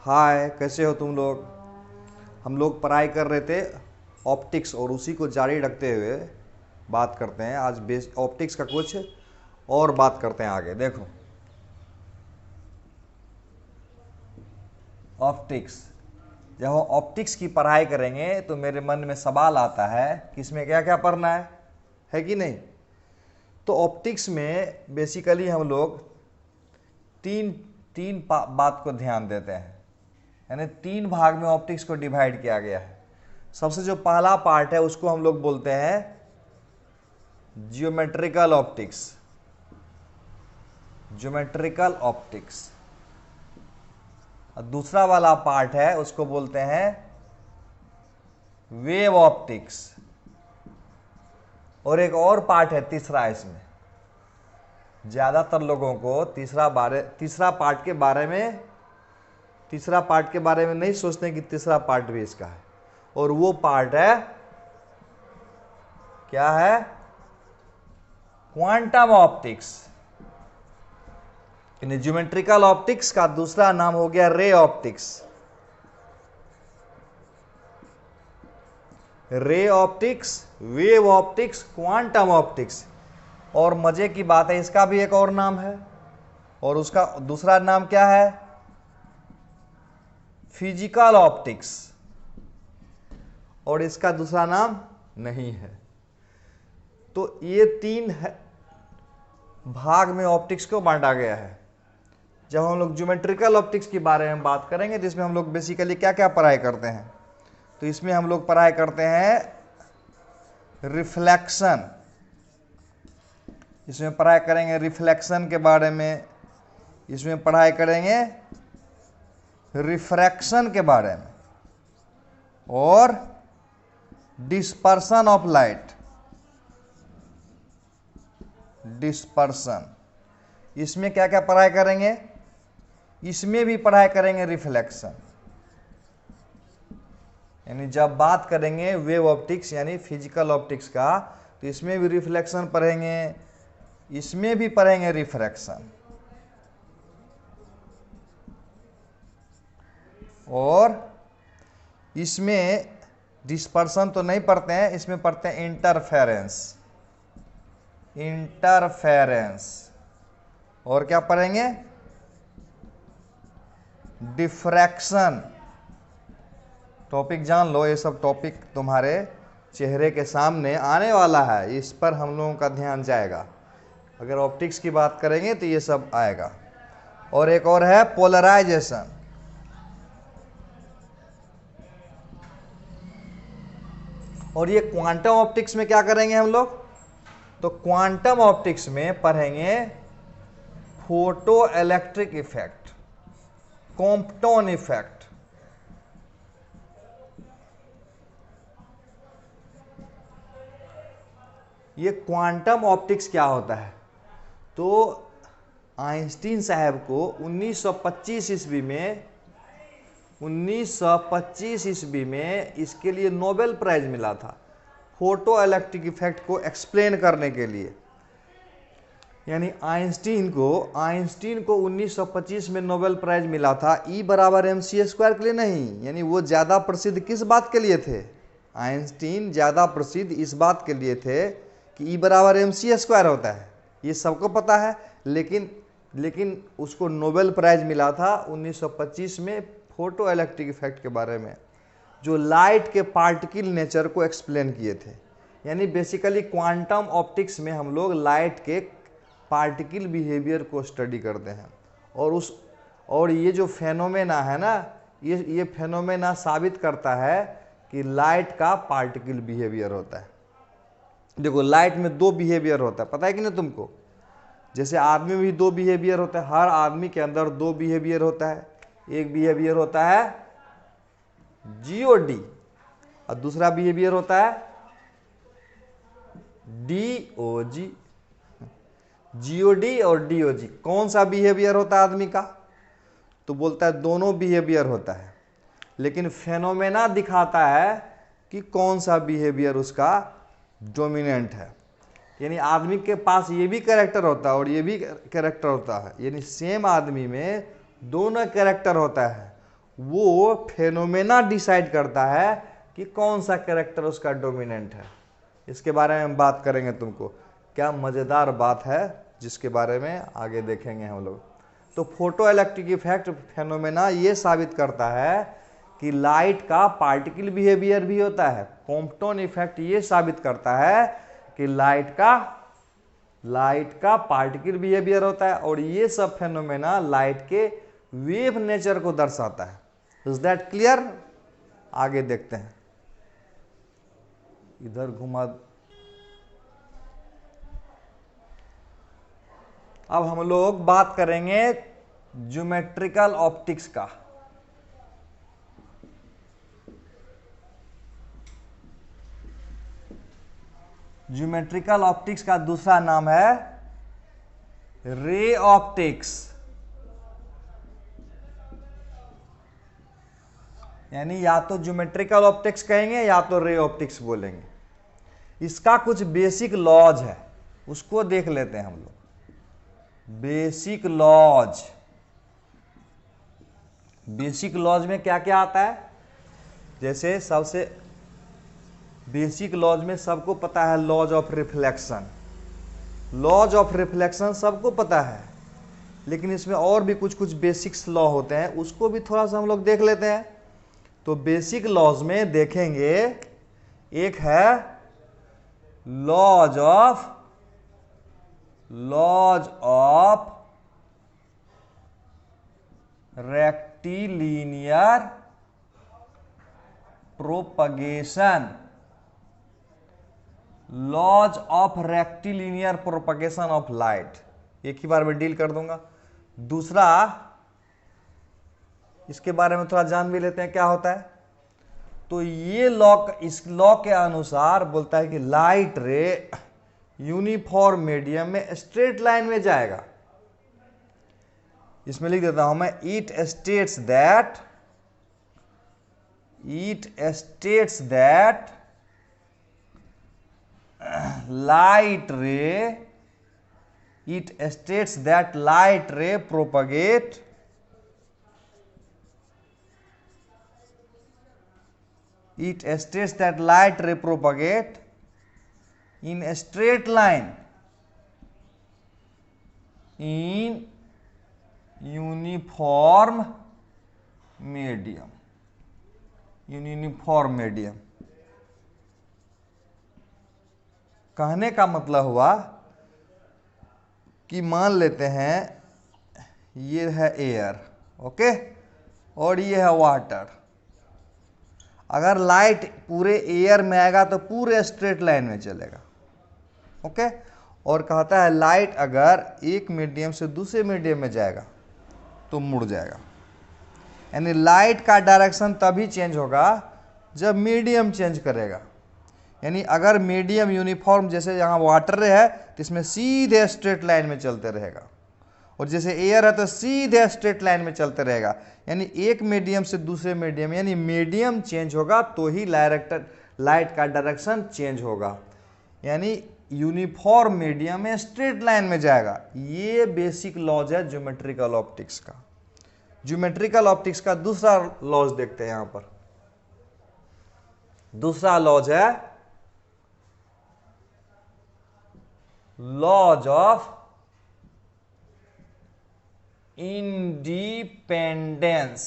हाय, कैसे हो तुम लोग। हम लोग पढ़ाई कर रहे थे ऑप्टिक्स और उसी को जारी रखते हुए बात करते हैं आज बेस ऑप्टिक्स का कुछ और बात करते हैं आगे। देखो ऑप्टिक्स, जब हम ऑप्टिक्स की पढ़ाई करेंगे तो मेरे मन में सवाल आता है कि इसमें क्या क्या पढ़ना है कि नहीं। तो ऑप्टिक्स में बेसिकली हम लोग तीन तीन बात को ध्यान देते हैं, यानी तीन भाग में ऑप्टिक्स को डिवाइड किया गया है। सबसे जो पहला पार्ट है उसको हम लोग बोलते हैं जियोमेट्रिकल ऑप्टिक्स। Geometrical optics. और दूसरा वाला पार्ट है उसको बोलते हैं वेव ऑप्टिक्स। और एक और पार्ट है तीसरा, इसमें ज्यादातर लोगों को तीसरा पार्ट के बारे में नहीं सोचते कि तीसरा पार्ट भी इसका है, और वो पार्ट है क्या है, क्वांटम ऑप्टिक्स। ज्योमेट्रिकल ऑप्टिक्स का दूसरा नाम हो गया ray optics. Ray optics, wave optics, quantum optics. और मजे की बात है इसका भी एक और नाम है, और उसका दूसरा नाम क्या है, फिजिकल ऑप्टिक्स। और इसका दूसरा नाम नहीं है। तो ये तीन भाग में ऑप्टिक्स को बांटा गया है। जब हम लोग ज्योमेट्रिकल ऑप्टिक्स के बारे में बात करेंगे तो इसमें हम लोग बेसिकली क्या क्या पढ़ाई करते हैं, तो इसमें हम लोग पढ़ाई करते हैं रिफ्लेक्शन। इसमें पढ़ाई करेंगे रिफ्लेक्शन के बारे में, इसमें पढ़ाई करेंगे रिफ्रैक्शन के बारे में, और डिस्पर्सन ऑफ लाइट। डिस्पर्सन, इसमें क्या क्या पढ़ाई करेंगे, इसमें भी पढ़ाई करेंगे रिफ्लेक्शन। यानी जब बात करेंगे वेव ऑप्टिक्स यानी फिजिकल ऑप्टिक्स का, तो इसमें भी रिफ्लेक्शन पढ़ेंगे, इसमें भी पढ़ेंगे रिफ्रैक्शन। और इसमें डिस्पर्सन तो नहीं पढ़ते हैं, इसमें पढ़ते हैं इंटरफेरेंस। इंटरफेरेंस। और क्या पढ़ेंगे, डिफ्रैक्शन। टॉपिक जान लो, ये सब टॉपिक तुम्हारे चेहरे के सामने आने वाला है, इस पर हम लोगों का ध्यान जाएगा। अगर ऑप्टिक्स की बात करेंगे तो ये सब आएगा। और एक और है पोलराइजेशन। और ये क्वांटम ऑप्टिक्स में क्या करेंगे हम लोग, तो क्वांटम ऑप्टिक्स में पढ़ेंगे photo electric effect, Compton effect. ये क्वांटम ऑप्टिक्स क्या होता है, तो आइंस्टीन साहब को 1925 ईस्वी में इसके लिए नोबेल प्राइज मिला था, फोटो इलेक्ट्रिक इफेक्ट को एक्सप्लेन करने के लिए। यानी आइंस्टीन को 1925 में नोबेल प्राइज मिला था। E बराबर mc² के लिए नहीं, यानी वो ज़्यादा प्रसिद्ध किस बात के लिए थे, आइंस्टीन ज़्यादा प्रसिद्ध इस बात के लिए थे कि E बराबर mc² होता है, ये सबको पता है। लेकिन उसको नोबेल प्राइज मिला था 1925 में फोटो इलेक्ट्रिक इफेक्ट के बारे में, जो लाइट के पार्टिकल नेचर को एक्सप्लेन किए थे। यानी बेसिकली क्वांटम ऑप्टिक्स में हम लोग लाइट के पार्टिकल बिहेवियर को स्टडी करते हैं। और ये जो फेनोमेना है ना, ये फेनोमेना साबित करता है कि लाइट का पार्टिकल बिहेवियर होता है। देखो लाइट में दो बिहेवियर होता है, पता है कि नहीं तुमको। जैसे आदमी में भी दो बिहेवियर होता है, हर आदमी के अंदर दो बिहेवियर होता है। एक बिहेवियर होता है GOD और दूसरा बिहेवियर होता है DOG। GOD और DOG कौन सा बिहेवियर होता है आदमी का, तो बोलता है दोनों बिहेवियर होता है। लेकिन फेनोमेना दिखाता है कि कौन सा बिहेवियर उसका डोमिनेंट है। यानी आदमी के पास ये भी कैरेक्टर होता है और ये भी कैरेक्टर होता है, यानी सेम आदमी में दोनों कैरेक्टर होता है। वो फेनोमेना डिसाइड करता है कि कौन सा कैरेक्टर उसका डोमिनेंट है। इसके बारे में हम बात करेंगे तुमको। क्या मज़ेदार बात है जिसके बारे में आगे देखेंगे हम लोग। तो फोटो इलेक्ट्रिक इफेक्ट फेनोमेना ये साबित करता है कि लाइट का पार्टिकल बिहेवियर भी होता है। कॉम्पटन इफेक्ट ये साबित करता है कि लाइट का पार्टिकल बिहेवियर होता है, और ये सब फेनोमेना लाइट के वेव नेचर को दर्शाता है। Is that clear? आगे देखते हैं। इधर घुमा। अब हम लोग बात करेंगे ज्योमेट्रिकल ऑप्टिक्स का। ज्योमेट्रिकल ऑप्टिक्स का दूसरा नाम है रे ऑप्टिक्स, यानी या तो ज्योमेट्रिकल ऑप्टिक्स कहेंगे या तो रे ऑप्टिक्स बोलेंगे। इसका कुछ बेसिक लॉज है, उसको देख लेते हैं हम लोग। बेसिक लॉज में क्या क्या आता है? जैसे सबसे बेसिक लॉज में सबको पता है laws of reflection. Laws of reflection सबको पता है, लेकिन इसमें और भी कुछ कुछ बेसिक्स लॉ होते हैं, उसको भी थोड़ा सा हम लोग देख लेते हैं। तो बेसिक लॉज में देखेंगे, एक है laws of rectilinear propagation. Laws of rectilinear propagation of light, एक ही बार में डील कर दूंगा। दूसरा, इसके बारे में थोड़ा जान भी लेते हैं क्या होता है। तो ये लॉ, इस लॉ के अनुसार बोलता है कि लाइट रे यूनिफॉर्म मीडियम में स्ट्रेट लाइन में जाएगा। इसमें लिख देता हूं मैं, it states that light ray propagate in a straight line in uniform medium। कहने का मतलब हुआ कि मान लेते हैं ये है एयर, ओके, और ये है वाटर। अगर लाइट पूरे एयर में आएगा तो पूरे स्ट्रेट लाइन में चलेगा, ओके। और कहता है लाइट अगर एक मीडियम से दूसरे मीडियम में जाएगा तो मुड़ जाएगा। यानी लाइट का डायरेक्शन तभी चेंज होगा जब मीडियम चेंज करेगा। यानी अगर मीडियम यूनिफॉर्म, जैसे यहाँ वाटर है तो इसमें सीधे स्ट्रेट लाइन में चलते रहेगा, और जैसे एयर है तो सीधे स्ट्रेट लाइन में चलते रहेगा। यानी एक मीडियम से दूसरे मीडियम, यानी मीडियम चेंज होगा तो ही लाइट का डायरेक्शन चेंज होगा। यानी यूनिफॉर्म मीडियम में स्ट्रेट लाइन में जाएगा। ये बेसिक लॉज है ज्योमेट्रिकल ऑप्टिक्स का। ज्योमेट्रिकल ऑप्टिक्स का दूसरा लॉज देखते हैं। यहां पर दूसरा लॉज है laws of independence.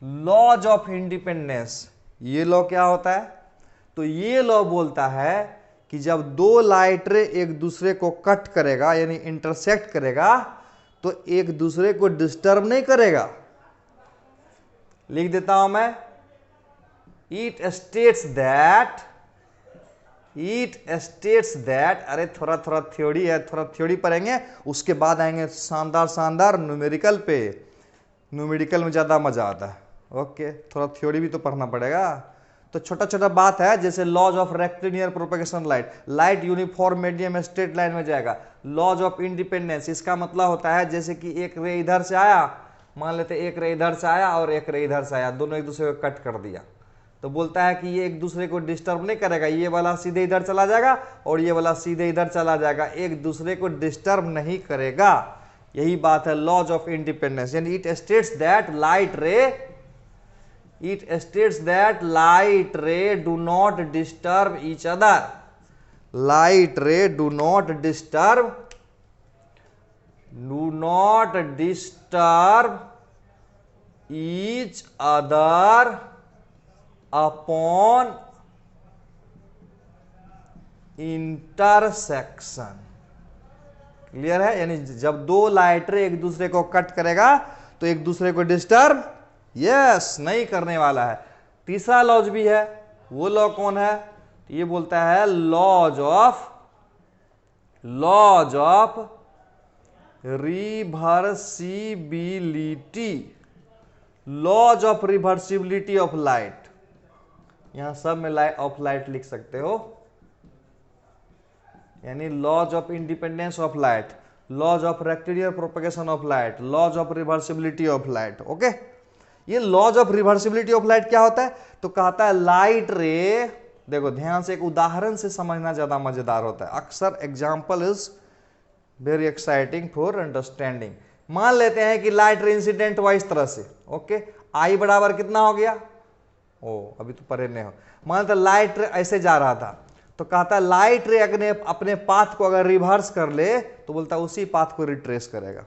Laws of independence, ये लॉ क्या होता है? तो ये लॉ बोलता है कि जब दो लाइट रे एक दूसरे को कट करेगा, यानी इंटरसेक्ट करेगा, तो एक दूसरे को डिस्टर्ब नहीं करेगा। लिख देता हूं मैं, इट स्टेट्स दैट, अरे थोड़ा थोड़ा थ्योरी है, थोड़ा थ्योरी पढ़ेंगे, उसके बाद आएंगे शानदार न्यूमेरिकल पे। न्यूमेरिकल में ज्यादा मजा आता है, ओके। थोड़ा थ्योरी भी तो पढ़ना पड़ेगा। तो छोटा छोटा बात है, जैसे laws of rectilinear propagation light uniform medium में स्ट्रेट लाइन में जाएगा। लॉज ऑफ इंडिपेंडेंस, इसका मतलब होता है जैसे कि एक रे इधर से आया, मान लेते एक रे इधर से आया और एक रे इधर से आया, दोनों एक दूसरे को कट कर दिया, तो बोलता है कि ये एक दूसरे को डिस्टर्ब नहीं करेगा। ये वाला सीधे इधर चला जाएगा और ये वाला सीधे इधर चला जाएगा, एक दूसरे को डिस्टर्ब नहीं करेगा। यही बात है लॉज ऑफ इंडिपेंडेंस, यानी इट स्टेट्स दैट लाइट रे do not disturb each other, light रे do not disturb each other upon intersection. Clear है? यानी जब दो लाइट रे एक दूसरे को कट करेगा तो एक दूसरे को डिस्टर्ब नहीं करने वाला है। तीसरा लॉज भी है, वो लॉ कौन है? ये बोलता है laws of reversibility, laws of reversibility of light. यहां सब में लाइट लिख सकते हो, यानी laws of independence of light, laws of rectilinear propagation of light, laws of reversibility of light. Okay, ये laws of reversibility of light क्या होता है? तो कहता है लाइट रे, देखो ध्यान से, एक उदाहरण से समझना ज्यादा मजेदार होता है। अक्सर example is very exciting for understanding. मान लेते हैं कि लाइट रे इंसिडेंट हुआ इस तरह से। ओके, आई बराबर कितना हो गया? अभी तो परे नहीं हो। मान लेते लाइट रे ऐसे जा रहा था, तो कहता है लाइट रे अपने पाथ को अगर रिवर्स कर ले तो बोलता है उसी पाथ को रिट्रेस करेगा।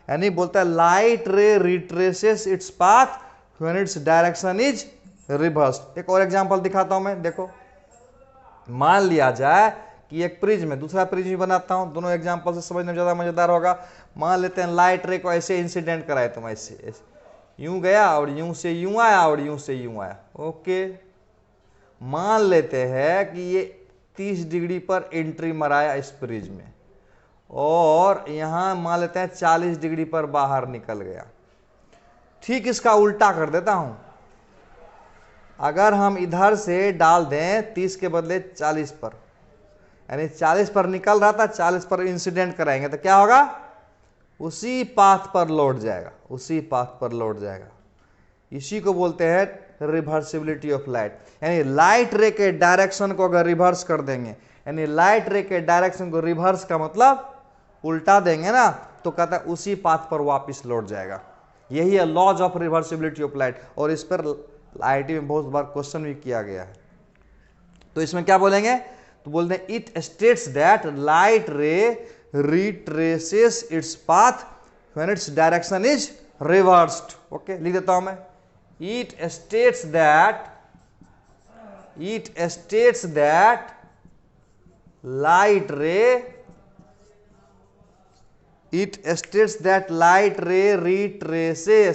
यानी बोलता है लाइट रे retraces its path when its direction is reversed. एक और एग्जांपल दिखाता हूं मैं, देखो। मान लिया जाए कि एक प्रिज्म है, दूसरा प्रिज्म बनाता हूं, दोनों एग्जांपल से समझने में ज्यादा मजेदार होगा। मान लेते हैं लाइट रे को ऐसे इंसिडेंट कराए, तुम ऐसे यूं गया और यूं से यूं आया और यूं से यूं आया। ओके, मान लेते हैं कि ये 30 डिग्री पर एंट्री मराया इस प्रिज्म में, और यहां मान लेते हैं 40 डिग्री पर बाहर निकल गया। ठीक इसका उल्टा कर देता हूं, अगर हम इधर से डाल दें 30 के बदले 40 पर, यानी 40 पर निकल रहा था, 40 पर इंसिडेंट कराएंगे तो क्या होगा? उसी पाथ पर लौट जाएगा, उसी पाथ पर लौट जाएगा। इसी को बोलते हैं रिवर्सिबिलिटी ऑफ लाइट। यानी लाइट रे के डायरेक्शन को अगर रिवर्स कर देंगे, यानी लाइट रे के डायरेक्शन को रिवर्स का मतलब उल्टा देंगे ना, तो कहता है उसी पाथ पर वापस लौट जाएगा। यही है laws of reversibility of light, और इस पर आईआईटी में बहुत बार क्वेश्चन भी किया गया है। तो इसमें क्या बोलेंगे? तो बोलते हैं इट स्टेट्स दैट लाइट रे retraces its path when its direction is reversed. Okay, लिख देता हूं मैं। It states that light ray retraces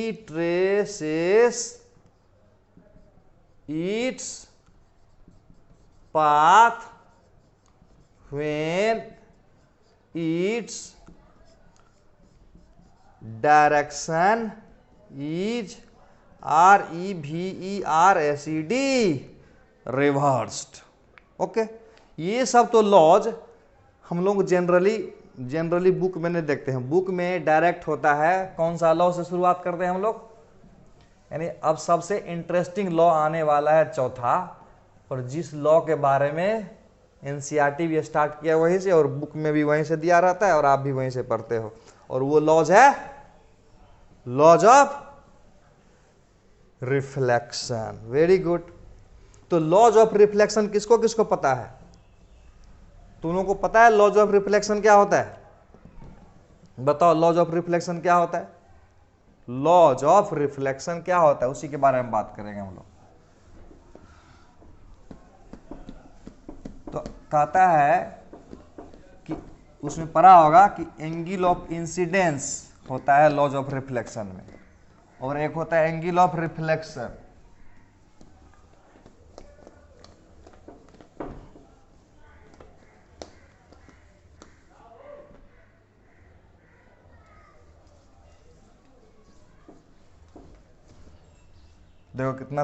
its path when its direction is REVERSED reversed. Okay, ये सब तो लॉज हम लोग जनरली बुक में नहीं देखते हैं। बुक में डायरेक्ट होता है, कौन सा लॉ से शुरुआत करते हैं हम लोग? यानी अब सबसे इंटरेस्टिंग लॉ आने वाला है चौथा, और जिस लॉ के बारे में एनसीईआरटी भी स्टार्ट किया वहीं से, और बुक में भी वहीं से दिया रहता है, और आप भी वहीं से पढ़ते हो, और वो लॉज है laws of reflection. Very good. तो लॉज ऑफ रिफ्लेक्शन किसको किसको पता है? तुम लोगों को पता है लॉज ऑफ रिफ्लेक्शन क्या होता है? बताओ, लॉज ऑफ रिफ्लेक्शन क्या होता है? लॉज ऑफ रिफ्लेक्शन क्या होता है, उसी के बारे में बात करेंगे हम लोग। तो कहता है कि उसमें पढ़ा होगा कि एंगल ऑफ इंसिडेंस होता है लॉज ऑफ रिफ्लेक्शन में, और एक होता है एंगल ऑफ रिफ्लेक्शन। देखो कितना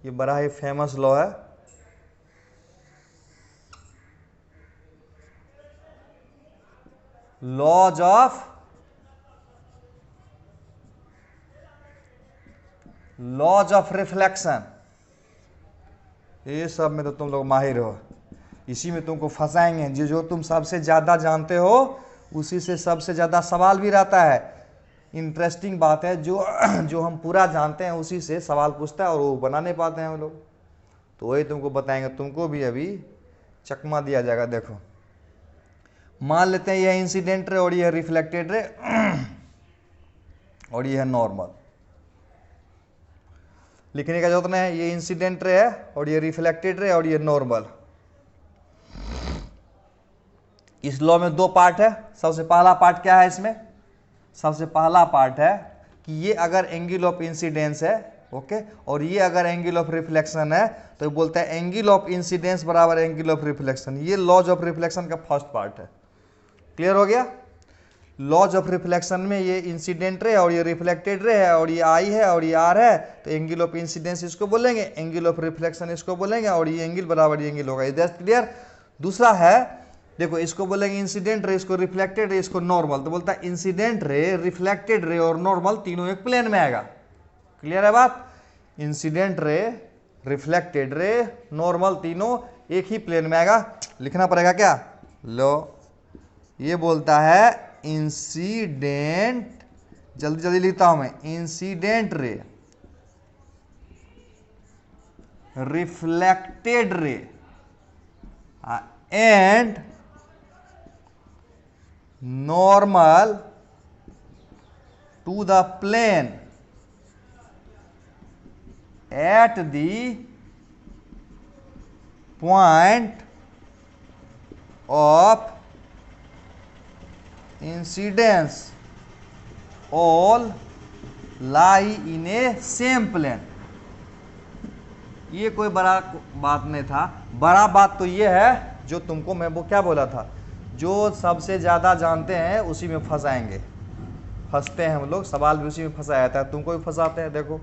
ये बड़ा ही फेमस लॉ है। लॉज ऑफ रिफ्लेक्शन, ये सब में तो तुम लोग माहिर हो। इसी में तुमको फंसाएंगे। जो तुम सबसे ज़्यादा जानते हो उसी से सबसे ज़्यादा सवाल भी रहता है। इंटरेस्टिंग बात है, जो हम पूरा जानते हैं उसी से सवाल पूछता है और वो बना नहीं पाते हैं हम लोग। तो वही तुमको बताएंगे, तुमको भी अभी चकमा दिया जाएगा। देखो मान लेते हैं ये इंसिडेंट रे और ये रिफ्लेक्टेड रे और ये है नॉर्मल। लिखने का जरूरत नहीं है, ये इंसिडेंट रे है और ये रिफ्लेक्टेड रे और ये नॉर्मल। इस लॉ में दो पार्ट है। सबसे पहला पार्ट क्या है इसमें? सबसे पहला पार्ट है कि ये अगर एंगल ऑफ इंसिडेंस है, ओके, और ये अगर एंगल ऑफ रिफ्लेक्शन है, तो बोलता है एंगल ऑफ इंसिडेंस बराबर एंगल ऑफ रिफ्लेक्शन। ये लॉज ऑफ रिफ्लेक्शन का फर्स्ट पार्ट है। क्लियर हो गया? लॉज ऑफ रिफ्लेक्शन में ये इंसिडेंट रे और ये रिफ्लेक्टेड रे है और ये आई है और ये आर है, तो एंगल ऑफ इंसिडेंस इसको बोलेंगे, एंगल ऑफ रिफ्लेक्शन इसको बोलेंगे, और ये एंगल बराबर ये एंगल होगा। Is clear? दूसरा है, देखो इसको बोलेंगे इंसिडेंट रे, इसको रिफ्लेक्टेड रे, इसको नॉर्मल। तो बोलता है इंसिडेंट रे, रिफ्लेक्टेड रे और नॉर्मल तीनों एक प्लेन में आएगा। क्लियर है बात? Incident ray, reflected ray, normal तीनों एक ही प्लेन में आएगा। लिखना पड़ेगा क्या? लो ये बोलता है इंसिडेंट, जल्दी जल्दी लिखता हूं मैं, incident ray, reflected ray and normal to the plane at the point of incidence all lie in a same plane। ये कोई बड़ा बात नहीं था। बड़ा बात तो ये है जो तुमको मैं वो क्या बोला था, जो सबसे ज़्यादा जानते हैं उसी में फंसाएंगे। फंसते हैं हम लोग, सवाल भी उसी में फंसाया जाता है, तुमको भी फंसाते हैं। देखो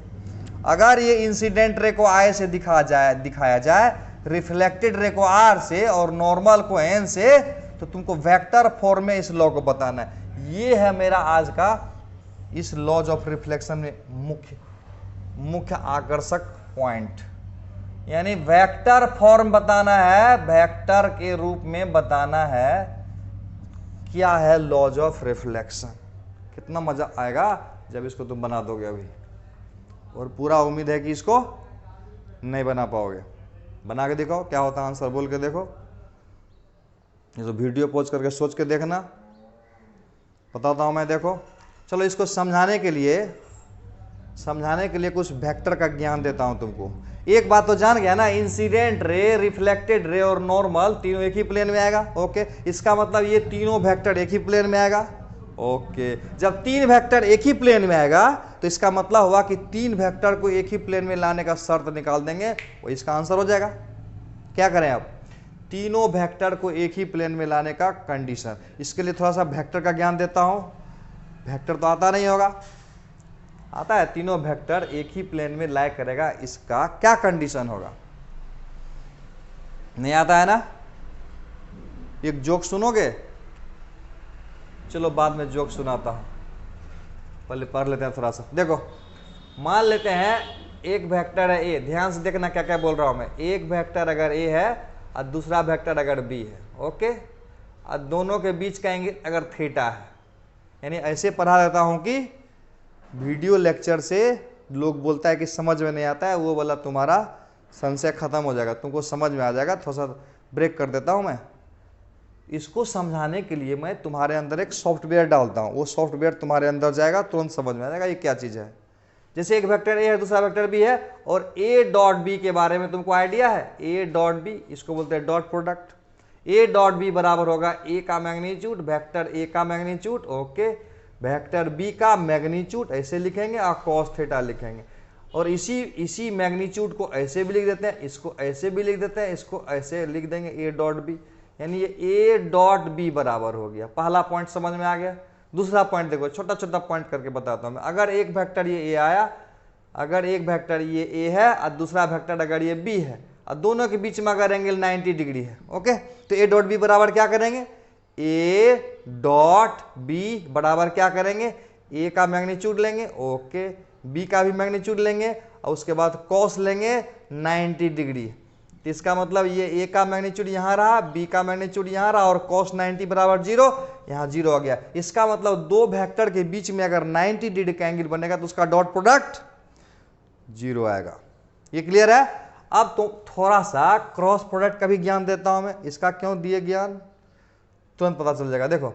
अगर ये इंसिडेंट रे को आई से दिखाया जाए, रिफ्लेक्टेड रे को आर से और नॉर्मल को एन से, तो तुमको वेक्टर फॉर्म में इस लॉ को बताना है। ये है मेरा आज का इस लॉज ऑफ रिफ्लेक्शन में मुख्य आकर्षक पॉइंट, यानी वेक्टर फॉर्म बताना है, वेक्टर के रूप में बताना है क्या है लॉज ऑफ रिफ्लेक्शन। कितना मजा आएगा जब इसको तुम बना दोगे अभी, और पूरा उम्मीद है कि इसको नहीं बना पाओगे। बना के देखो क्या होता है, आंसर बोल के देखो। ये तो वीडियो पॉज करके सोच के देखना, बताता हूं मैं। देखो चलो इसको समझाने के लिए कुछ वेक्टर का ज्ञान देता हूं तुमको। एक बात तो जान गया ना, इंसिडेंट रे, रिफ्लेक्टेड रे और नॉर्मल तीनों एक ही प्लेन में आएगा। ओके, इसका मतलब ये तीनों वेक्टर एक ही प्लेन में आएगा। ओके, जब तीन वेक्टर एक ही प्लेन में आएगा तो इसका मतलब हुआ कि तीन वेक्टर को एक ही प्लेन में लाने का शर्त निकाल देंगे, वो इसका आंसर हो जाएगा। क्या करें अब? तीनों वेक्टर को एक ही प्लेन में लाने का कंडीशन। इसके लिए थोड़ा सा वेक्टर का ज्ञान देता हूं। वेक्टर तो आता नहीं होगा, आता है। तीनों वेक्टर एक ही प्लेन में लाइक करेगा, इसका क्या कंडीशन होगा? नहीं आता है ना? एक जोक सुनोगे? चलो बाद में जोक सुनाता हूं, पहले पढ़ लेते हैं थोड़ा सा। देखो मान लेते हैं एक वेक्टर है ए, ध्यान से देखना क्या क्या बोल रहा हूं मैं। एक वेक्टर अगर ए है और दूसरा वेक्टर अगर बी है, ओके, और दोनों के बीच का एंगल अगर थीटा है, यानी ऐसे पढ़ा देता हूं कि वीडियो लेक्चर से लोग बोलता है कि समझ में नहीं आता है, वो वाला तुम्हारा संशय खत्म हो जाएगा, तुमको समझ में आ जाएगा। थोड़ा सा ब्रेक कर देता हूं मैं। इसको समझाने के लिए मैं तुम्हारे अंदर एक सॉफ्टवेयर डालता हूं, वो सॉफ्टवेयर तुम्हारे अंदर जाएगा, तुरंत समझ में आ जाएगा ये क्या चीज है। जैसे एक वेक्टर ए है, दूसरा वेक्टर बी है, और ए डॉट बी के बारे में तुमको आइडिया है। ए डॉट बी, इसको बोलते हैं dot product. A dot B बराबर होगा ए का मैग्नीट्यूड, वेक्टर ए का मैग्नीट्यूड, ओके, वेक्टर बी का मैग्नीट्यूड ऐसे लिखेंगे और कॉस थीटा लिखेंगे। और इसी मैग्नीट्यूड को ऐसे भी लिख देते हैं, इसको ऐसे भी लिख देते हैं, इसको ऐसे लिख देंगे ए डॉट बी, यानी ये ए डॉट बी बराबर हो गया। पहला पॉइंट समझ में आ गया। दूसरा पॉइंट देखो, छोटा छोटा पॉइंट करके बताता हूं मैं। अगर एक वेक्टर ये ए आया, अगर एक वेक्टर ये ए है और दूसरा वेक्टर अगर ये बी है, और दोनों के बीच में अगर एंगल 90 डिग्री है, ओके, तो ए डॉट बी बराबर क्या करेंगे? ए डॉट बी बराबर क्या करेंगे? ए का मैग्नीट्यूड लेंगे, ओके, बी का भी मैग्नीट्यूड लेंगे, और उसके बाद कॉस लेंगे 90 डिग्री। तो इसका मतलब ये ए का मैग्नीट्यूड यहाँ रहा, बी का मैग्नीट्यूड यहाँ रहा, और cos 90 बराबर 0, यहाँ 0 आ गया। इसका मतलब दो वेक्टर के बीच में अगर 90 डिग्री का एंगल बनेगा तो उसका डॉट प्रोडक्ट 0 आएगा। ये क्लियर है? अब तो थोड़ा सा क्रॉस प्रोडक्ट का भी ज्ञान देता हूं मैं। इसका क्यों दिए ज्ञान, तुरंत पता चल जाएगा। देखो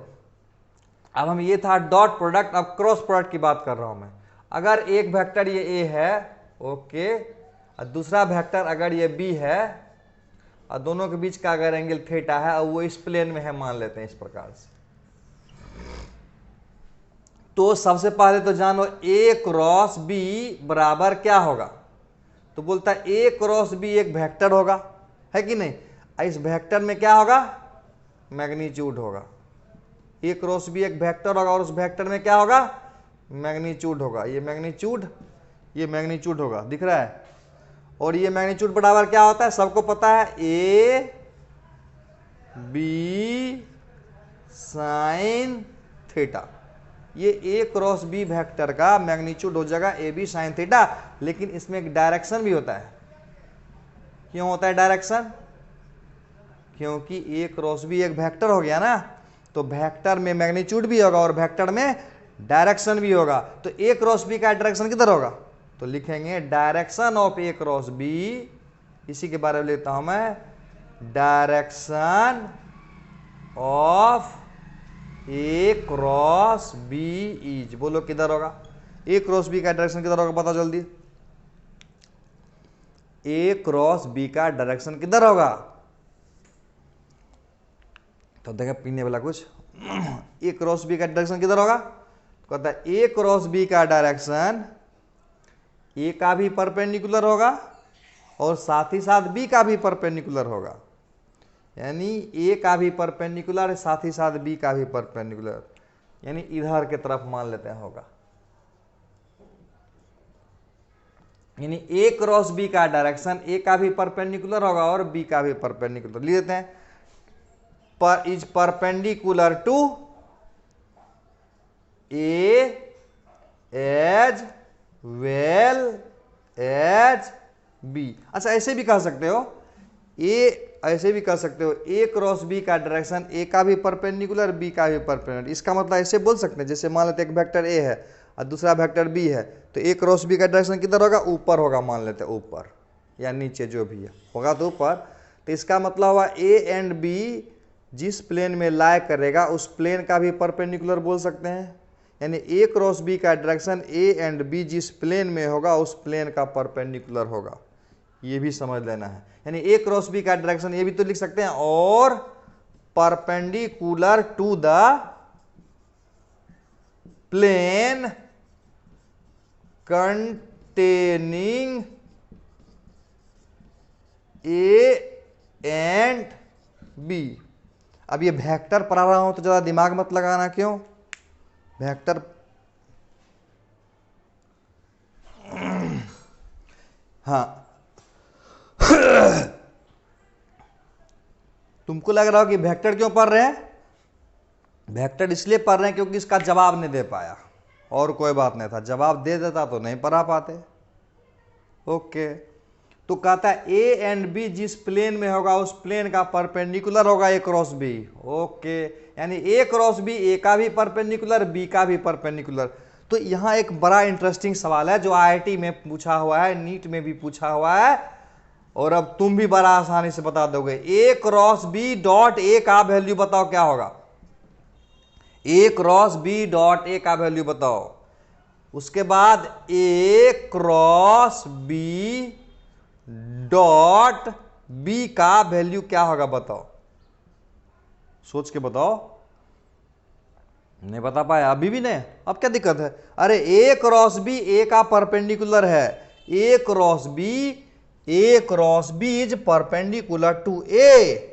अब हम, ये था डॉट प्रोडक्ट, अब क्रॉस प्रोडक्ट की बात कर रहा हूं मैं। अगर एक वेक्टर ये ए है, ओके, और दूसरा वेक्टर अगर ये बी है, और दोनों के बीच का अगर एंगल थीटा है और वो इस प्लेन में है, मान लेते हैं इस प्रकार से, तो सबसे पहले तो जानो ए क्रॉस बी बराबर क्या होगा। तो बोलता है ए क्रॉस बी एक वेक्टर होगा, है कि नहीं। इस वेक्टर में क्या होगा, मैग्नीट्यूड होगा। ए क्रॉस बी एक वेक्टर होगा और उस वेक्टर में क्या होगा, मैग्नीट्यूड होगा। ये मैग्नीट्यूड होगा, दिख रहा है। और ये मैग्नीट्यूड बराबर क्या होता है, सबको पता है, ए बी साइन थीटा। ये ए क्रॉस बी वेक्टर का मैग्नीट्यूड हो जाएगा ए बी साइन थीटा। लेकिन इसमें एक डायरेक्शन भी होता है। क्यों होता है डायरेक्शन, क्योंकि ए क्रॉस बी एक वेक्टर हो गया ना, तो वेक्टर में मैग्नीट्यूड भी होगा और वेक्टर में डायरेक्शन भी होगा। तो ए क्रॉस बी का डायरेक्शन किधर होगा, तो लिखेंगे direction of A cross B, इसी के बारे में लेता हूं मैं, direction of A cross B is, बोलो किधर होगा, ए क्रॉस बी का डायरेक्शन किधर होगा, पता जल्दी। ए क्रॉस बी का डायरेक्शन किधर होगा, तो देखा पीने वाला कुछ, ए क्रॉस बी का डायरेक्शन किधर होगा, कहता है ए क्रॉस बी का डायरेक्शन ए का भी परपेंडिकुलर होगा और साथ ही साथ बी का भी परपेंडिकुलर होगा। यानी ए का भी परपेंडिकुलर है, साथ ही साथ बी का भी परपेंडिकुलर, यानी इधर के तरफ मान लेते हैं होगा। यानी ए क्रॉस बी का डायरेक्शन ए का भी परपेंडिकुलर होगा और बी का भी परपेंडिकुलर। लिख देते हैं, पर is perpendicular to A as well as B. अच्छा ऐसे भी कह सकते हो, ऐसे भी कह सकते हो ए क्रॉस बी का डायरेक्शन ए का भी परपेंडिकुलर बी का भी परपेंडिकुलर। इसका मतलब ऐसे बोल सकते हैं, जैसे मान लेते एक वेक्टर ए है और दूसरा वेक्टर बी है, तो ए क्रॉस बी का डायरेक्शन किधर होगा, ऊपर होगा, मान लेते हैं ऊपर या नीचे, जो भी है होगा तो ऊपर। तो इसका मतलब हुआ ए एंड बी जिस प्लेन में लाई करेगा उस प्लेन का भी परपेंडिकुलर बोल सकते हैं। यानी ए क्रॉस बी का डायरेक्शन ए एंड बी जिस प्लेन में होगा उस प्लेन का परपेंडिकुलर होगा, ये भी समझ लेना है। यानी ए क्रॉस बी का डायरेक्शन ये भी तो लिख सकते हैं, और perpendicular to the plane containing A and B. अब ये वेक्टर पढ़ा रहा हूं तो ज्यादा दिमाग मत लगाना, क्यों, वेक्टर हाँ तुमको लग रहा हो कि वेक्टर क्यों पढ़ रहे हैं, वेक्टर इसलिए पढ़ रहे हैं क्योंकि इसका जवाब नहीं दे पाया, और कोई बात नहीं था, जवाब दे देता तो नहीं पढ़ा पाते। ओके, तो कहता है ए एंड बी जिस प्लेन में होगा उस प्लेन का परपेंडिकुलर होगा ए क्रॉस बी। ओके, यानी ए क्रॉस बी ए का भी परपेंडिकुलर बी का भी परपेंडिकुलर। तो यहां एक बड़ा इंटरेस्टिंग सवाल है जो आईआईटी में पूछा हुआ है, नीट में भी पूछा हुआ है, और अब तुम भी बड़ा आसानी से बता दोगे। ए क्रॉस बी डॉट ए का वैल्यू बताओ क्या होगा, A cross B dot A का वैल्यू बताओ। उसके बाद ए क्रॉस बी डॉट बी का वैल्यू क्या होगा बताओ, सोच के बताओ। नहीं बता पाया, अभी भी नहीं, अब क्या दिक्कत है। अरे ए क्रॉस बी ए का परपेंडिकुलर है, A cross B is perpendicular to A.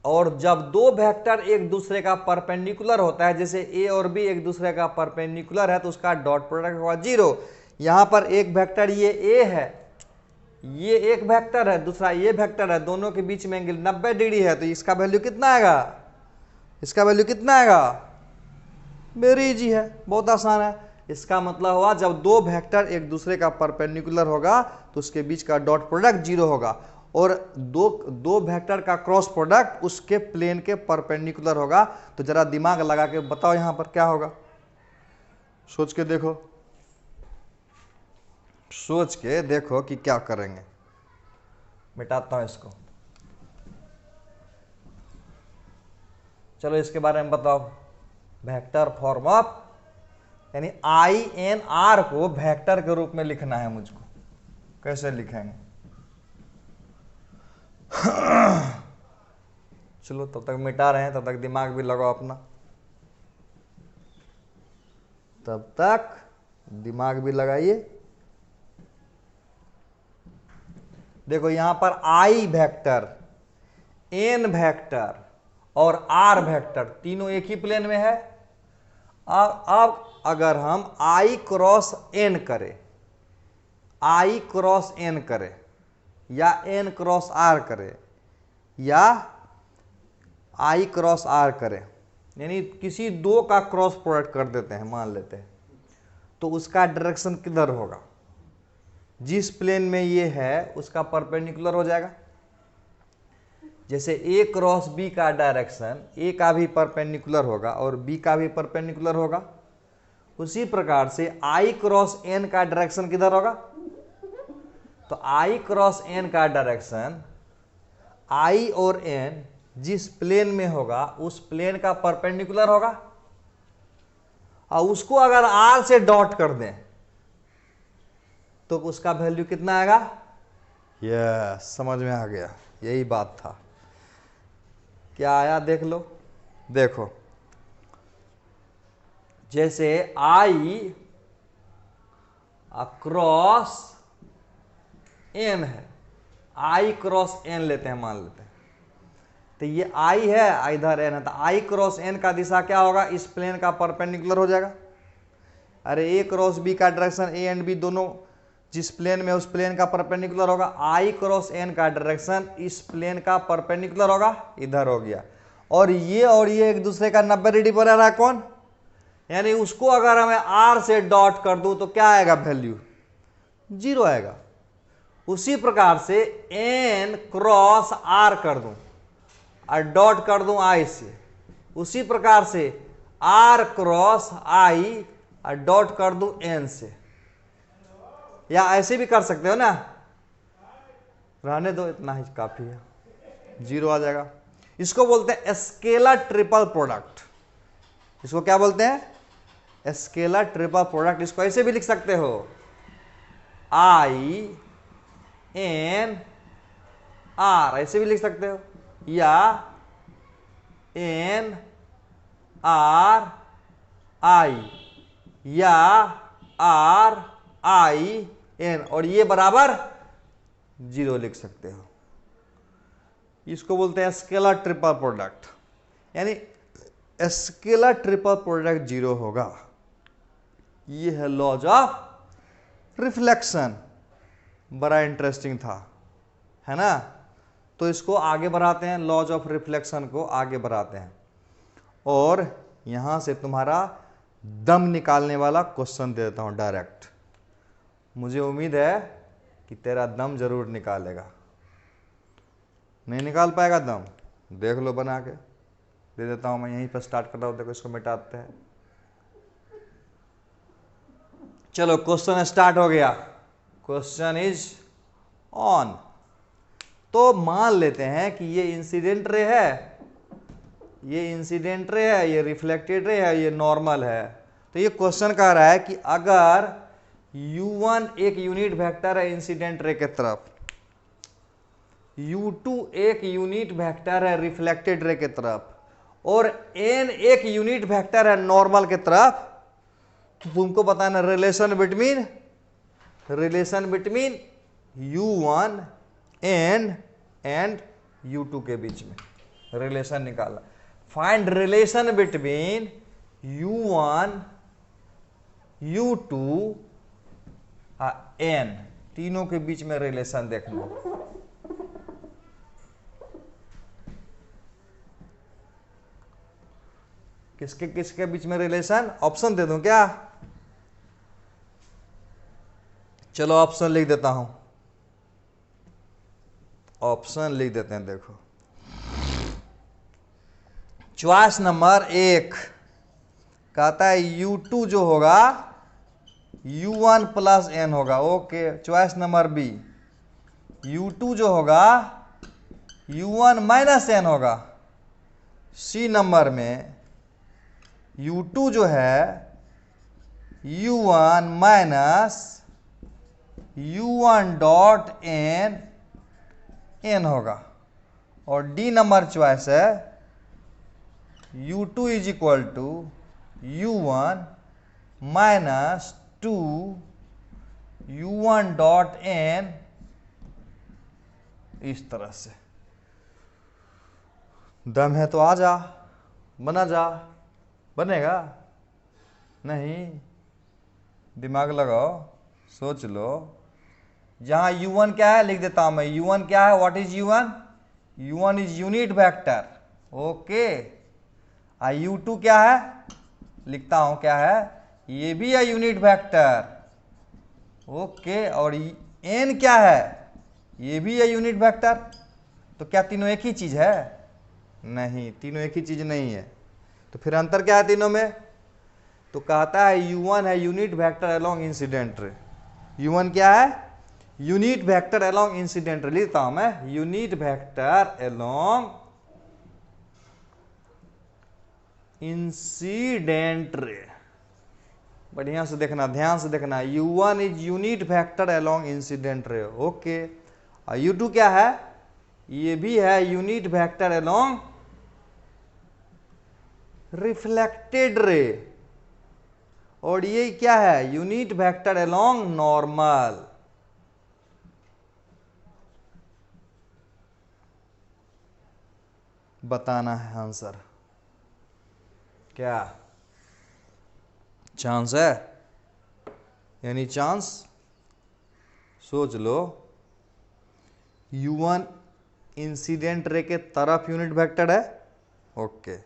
और जब दो वेक्टर एक दूसरे का परपेंडिकुलर होता है, जैसे ए और बी एक दूसरे का परपेंडिकुलर है, तो उसका डॉट प्रोडक्ट होगा 0। यहां पर एक वेक्टर ये ए है, ये एक वेक्टर है, दूसरा ये वेक्टर है, दोनों के बीच में एंगल 90 डिग्री है, तो इसका वैल्यू कितना आएगा, इसका वैल्यू कितना आएगा, वेरी इजी है, बहुत आसान है। इसका मतलब हुआ जब दो वेक्टर एक दूसरे का परपेंडिकुलर होगा तो उसके बीच का डॉट प्रोडक्ट 0 होगा। और दो दो वेक्टर का क्रॉस प्रोडक्ट उसके प्लेन के परपेंडिकुलर होगा। तो जरा दिमाग लगा के बताओ यहां पर क्या होगा, सोच के देखो, सोच के देखो कि क्या करेंगे। मिटाता हूं इसको, चलो इसके बारे में बताओ। वेक्टर फॉर्म ऑफ, यानी आई एन आर को वेक्टर के रूप में लिखना है मुझको, कैसे लिखेंगे? चलो तब तक मिटा रहे हैं, तब तक दिमाग भी लगाओ अपना, तब तक दिमाग भी लगाइए। देखो यहां पर आई वेक्टर, एन वेक्टर और आर वेक्टर तीनों एक ही प्लेन में है। अब अगर हम आई क्रॉस एन करें, आई क्रॉस एन करें या एन क्रॉस आर करें या आई क्रॉस आर करें, यानी किसी दो का क्रॉस प्रोडक्ट कर देते हैं, मान लेते हैं, तो उसका डायरेक्शन किधर होगा? जिस प्लेन में ये है उसका परपेंडिकुलर हो जाएगा। जैसे ए क्रॉस बी का डायरेक्शन ए का भी परपेंडिकुलर होगा और बी का भी परपेंडिकुलर होगा, उसी प्रकार से आई क्रॉस एन का डायरेक्शन किधर होगा? तो आई क्रॉस एन का डायरेक्शन आई और एन जिस प्लेन में होगा उस प्लेन का परपेंडिकुलर होगा, और उसको अगर आर से डॉट कर दें तो उसका वैल्यू कितना आएगा? यस, समझ में आ गया, यही बात था। क्या आया देख लो, देखो जैसे आई क्रॉस एन है, आई क्रॉस एन लेते हैं, मान लेते हैं, तो ये आई है, इधर एन है, तो आई क्रॉस एन का दिशा क्या होगा? इस प्लेन का परपेंडिकुलर हो जाएगा। अरे ए क्रॉस बी का डायरेक्शन ए एंड बी दोनों जिस प्लेन में उस प्लेन का परपेंडिकुलर होगा, आई क्रॉस एन का डायरेक्शन इस प्लेन का परपेंडिकुलर होगा, इधर हो गया। और ये एक दूसरे का 90 डिग्री पर आ रहा है, कौन? यानी उसको अगर मैं आर से डॉट कर दूं तो क्या आएगा वैल्यू? 0 आएगा। उसी प्रकार से एन क्रॉस आर कर दूं और डॉट कर दूं आई से, उसी प्रकार से आर क्रॉस आई और डॉट कर दूं एन से, या ऐसे भी कर सकते हो ना, रहने दो, इतना ही काफी है, 0 आ जाएगा। इसको बोलते हैं स्केलर ट्रिपल प्रोडक्ट। इसको क्या बोलते हैं? Scalar triple product. इसको ऐसे भी लिख सकते हो, आई एन आर, ऐसे भी लिख सकते हो, या एन आर आई, या आर आई एन, और ये बराबर 0 लिख सकते हो। इसको बोलते हैं स्केलर ट्रिपल प्रोडक्ट, यानी स्केलर ट्रिपल प्रोडक्ट 0 होगा। ये है लॉज ऑफ रिफ्लेक्शन, बड़ा इंटरेस्टिंग था, है ना? तो इसको आगे बढ़ाते हैं, लॉज ऑफ रिफ्लेक्शन को आगे बढ़ाते हैं, और यहां से तुम्हारा दम निकालने वाला क्वेश्चन दे देता हूं डायरेक्ट। मुझे उम्मीद है कि तेरा दम जरूर निकालेगा। नहीं निकाल पाएगा दम? देख लो बना के, दे देता हूं मैं, यहीं पर स्टार्ट कर रहा हूं। देखो इसको मिटाते हैं, चलो क्वेश्चन स्टार्ट हो गया। Question is on. तो मान लेते हैं कि ये इंसिडेंट रे है, ये इंसिडेंट रे है, ये रिफ्लेक्टेड रे है, ये नॉर्मल है। तो ये क्वेश्चन कह रहा है कि अगर u1 एक यूनिट वेक्टर है इंसिडेंट रे के तरफ, u2 एक यूनिट वेक्टर है रिफ्लेक्टेड रे के तरफ, और n एक यूनिट वेक्टर है नॉर्मल के तरफ, तो तुमको बताना relation between u1 and u2 के बीच में रिलेशन निकालना। Find relation between u1 u2 n, तीनों के बीच में रिलेशन देखना। किसके किसके बीच में रिलेशन? ऑप्शन दे दूं क्या? चलो ऑप्शन लिख देता हूं। ऑप्शन लिख देते हैं। देखो चॉइस नंबर 1 कहता है U2 जो होगा U1 प्लस n होगा। Okay, choice number B U2 जो होगा U1 माइनस n होगा। सी नंबर में U2 जो है U1 minus U1 dot n होगा। और डी नंबर चॉइस है U2 is equal to U1 minus 2 U1 dot n, इस तरह से। दम है तो आ जा, बना जा। बनेगा नहीं? दिमाग लगाओ, सोच लो। जहां U1 क्या है लिख देता हूं मैं। U1 क्या है? What is U1? U1 is unit vector. Okay. U2 क्या है? लिखता हूं क्या है, ये भी है यूनिट वेक्टर। ओके। और n क्या है? ये भी है यूनिट वेक्टर। तो क्या तीनों एक ही चीज है? नहीं, तीनों एक ही चीज नहीं है। तो फिर अंतर क्या है तीनों में? तो कहता है U1 है unit vector along incident ray. U1 क्या है? Unit vector along incident ray. लिखता हूं मैं unit vector along incident ray. बढ़िया से देखना, ध्यान से देखना। U1 is unit vector along incident ray. Okay. और U2 क्या है? ये भी है unit vector along reflected ray. और ये क्या है? Unit vector along normal. बताना है आंसर। क्या चांस है? यानी चांस? सोच लो। U1 इंसिडेंट रे के तरफ यूनिट वेक्टर है। ओके।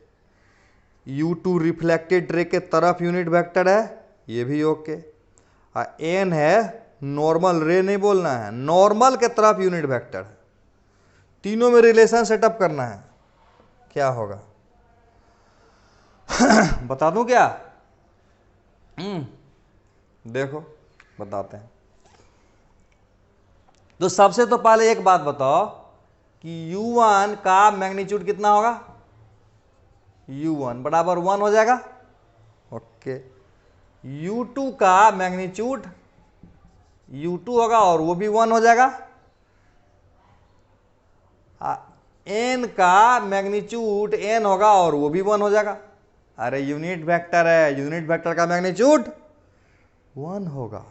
U2 रिफ्लेक्टेड रे के तरफ यूनिट वेक्टर है। ये भी ओके। n है नॉर्मल रे, नहीं बोलना है, नॉर्मल के तरफ यूनिट वेक्टर है। तीनों में रिलेशन सेटअप करना है। क्या होगा? बता दूं क्या? देखो बताते हैं। तो सबसे तो पहले एक बात बताओ कि U1 का मैग्नीट्यूड कितना होगा? U1 बराबर 1 हो जाएगा। ओके। U2 का मैग्नीट्यूड U2 होगा और वो भी 1 हो जाएगा। n का मैग्नीट्यूड n होगा और वो भी 1 हो जाएगा। अरे यूनिट वेक्टर है, यूनिट वेक्टर का मैग्नीट्यूड 1 होगा।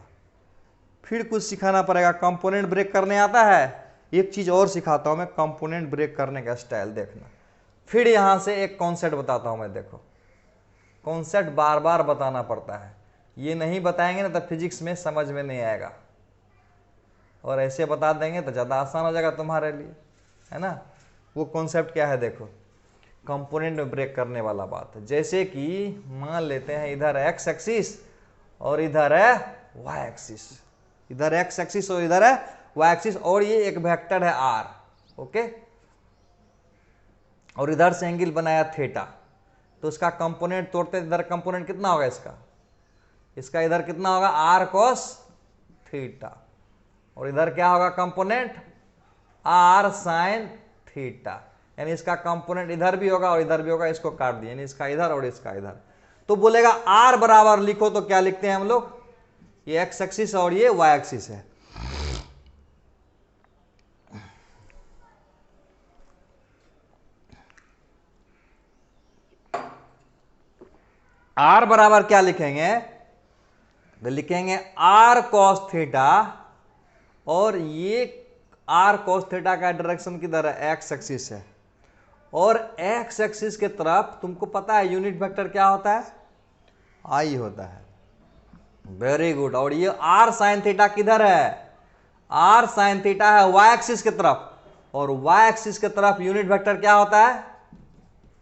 फिर कुछ सिखाना पड़ेगा। कंपोनेंट ब्रेक करने आता है? एक चीज और सिखाता हूं मैं, कंपोनेंट ब्रेक करने का स्टाइल देखना। फिर यहां से एक कॉन्सेप्ट बताता हूं मैं। देखो कॉन्सेप्ट बार बार बताना पड़ता है, ये नहीं बताएंगे ना तो फिजिक्स में समझ में नहीं आएगा, और ऐसे बता देंगे तो ज़्यादा आसान हो जाएगा तुम्हारे लिए, है ना। वो कॉन्सेप्ट क्या है? देखो कंपोनेंट में ब्रेक करने वाला बात है। जैसे कि मान लेते हैं इधर एक्स एक्सिस और इधर है वाई एक्सिस, इधर एक्स एक्सिस और इधर है वाई एक्सिस, और ये एक वेक्टर है आर। ओके। और इधर से एंगल बनाया थीटा। तो इसका कंपोनेंट तोड़ते इधर कंपोनेंट कितना होगा? इसका इधर कितना होगा? R cos theta. और इधर क्या होगा कंपोनेंट? Are sine theta. यानी इसका कंपोनेंट इधर भी होगा और इधर भी होगा, इसको काट दिया, यानी इसका इधर और इसका इधर। तो बोलेगा आर बराबर लिखो, तो क्या लिखते हैं हम लोग? ये एक्स एक्सिस और ये वाई एक्सिस है। आर बराबर क्या लिखेंगे? तो लिखेंगे आर कॉस थीटा, और ये आर कॉस थीटा का डायरेक्शन किधर है? एक्स एक्सिस है। और एक्स एक्सिस के तरफ तुमको पता है यूनिट वेक्टर क्या होता है? आई होता है। Very good. और ये आर साइन थीटा किधर है? आर साइन थीटा है वाई एक्सिस के तरफ, और वाई एक्सिस के तरफ यूनिट वेक्टर क्या होता है?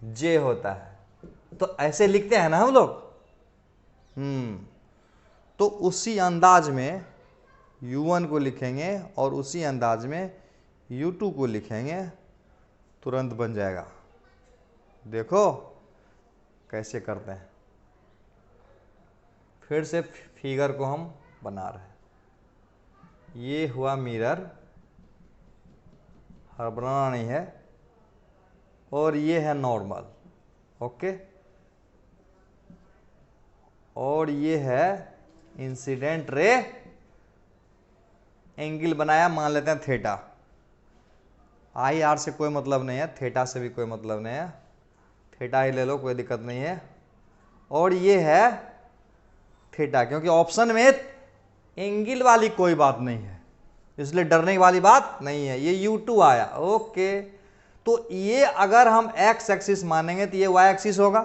जे होता है। तो ऐसे लिखते हैं ना हम लोग। तो उसी अंदाज में U1 को लिखेंगे और उसी अंदाज में U2 को लिखेंगे, तुरंत बन जाएगा। देखो कैसे करते हैं। फिर से फिगर को हम बना रहे हैं। ये हुआ मिरर, हड़बड़ाना नहीं है, और ये है नॉर्मल, ओके, और ये है इंसिडेंट रे। एंगल बनाया, मान लेते हैं थीटा। आई आर से कोई मतलब नहीं है, थीटा से भी कोई मतलब नहीं है, थीटा ही ले लो, कोई दिक्कत नहीं है। और ये है थीटा, क्योंकि ऑप्शन में एंगल वाली कोई बात नहीं है, इसलिए डरने वाली बात नहीं है। ये U2 आया, ओके। तो ये अगर हम x एक्सिस मानेंगे तो ये y एक्सिस होगा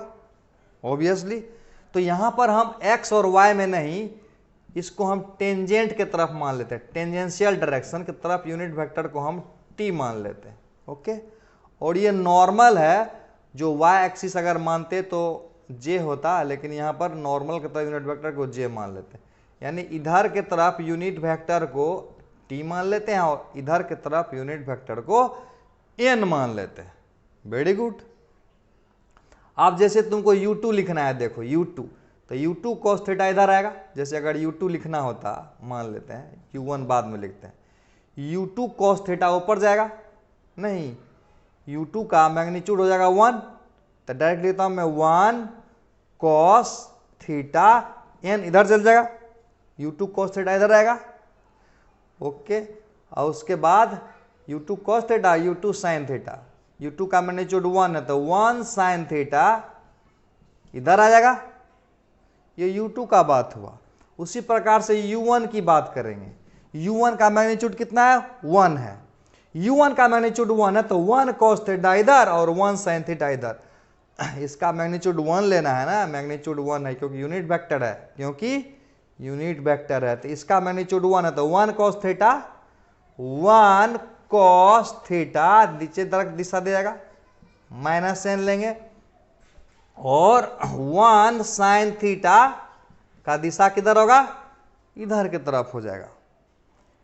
ऑब्वियसली। तो यहां पर हम x और y में नहीं, इसको हम टेंजेंट के तरफ मान लेते हैं, टेंजेंशियल डायरेक्शन की तरफ यूनिट वेक्टर को हम t मान लेते हैं, ओके। और ये नॉर्मल है, जो y एक्सिस अगर मानते तो j होता, लेकिन यहां पर नॉर्मल की तरफ यूनिट वेक्टर को j मान लेते हैं। यानी इधर के तरफ यूनिट वेक्टर को t मान लेते हैं और इधर के तरफ यूनिट वेक्टर को n मान लेते हैं। Very good. अब जैसे तुमको U2 लिखना है, देखो U2, तो U2 cos थीटा इधर आएगा। जैसे अगर U2 लिखना होता, मान लेते हैं, U1 बाद में लिखते हैं, U2 cos थीटा ऊपर जाएगा, नहीं, U2 का मैग्नीट्यूड हो जाएगा 1, तो डायरेक्ट लिखता हूं मैं 1 cos थीटा n, इधर चल जाएगा, U2 cos थीटा इधर आएगा, ओके। और उसके बाद U2 cos theta, U2 sin theta, U2 का मैग्नीट्यूड 1 है, तो 1 sin थीटा इधर आ जाएगा। ये U2 का बात हुआ। उसी प्रकार से U1 की बात करेंगे। U1 का मैग्नीट्यूड कितना है? 1 है। U1 का मैग्नीट्यूड 1 है, तो 1 cos थीटा इधर और 1 sin थीटा इधर। इसका मैग्नीट्यूड 1 लेना है ना, मैग्नीट्यूड 1 है क्योंकि यूनिट वेक्टर है, क्योंकि यूनिट वेक्टर है। तो इसका मैग्नीट्यूड 1 है, तो 1 cos थीटा, 1 cos थीटा नीचे दिशा दे जाएगा, -n लेंगे, और 1 sin थीटा का दिशा किधर होगा? इधर की तरफ हो जाएगा।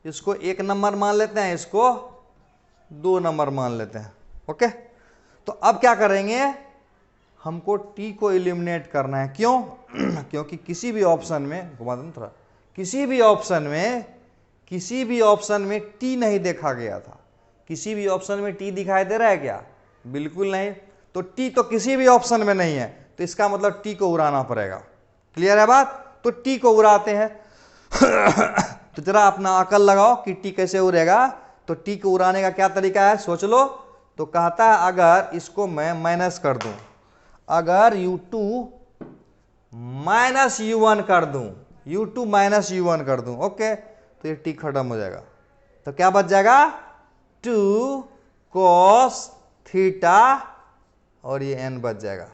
इसको 1 नंबर मान लेते हैं, इसको 2 नंबर मान लेते हैं, ओके। तो अब क्या करेंगे, हमको t को एलिमिनेट करना है। क्यों? क्योंकि किसी भी ऑप्शन में, घुमा दूं थोड़ा, किसी भी ऑप्शन में t नहीं देखा गया था। किसी भी ऑप्शन में t दिखाई दे रहा है क्या? बिल्कुल नहीं। तो t तो किसी भी ऑप्शन में नहीं है, तो इसका मतलब t को उड़ाना पड़ेगा। क्लियर है बात? तो t को उड़ाते हैं। तो जरा अपना अकल लगाओ कि t कैसे उड़ेगा। तो t को उड़ाने का क्या तरीका है, सोच लो। तो कहता है अगर इसको मैं माइनस कर दूं, अगर U2 माइनस U1 कर दूं, U2 माइनस U1 कर दूं, ओके, तो ये t खत्म हो जाएगा। तो क्या बच जाएगा? 2 cos थीटा, और ये n बच जाएगा।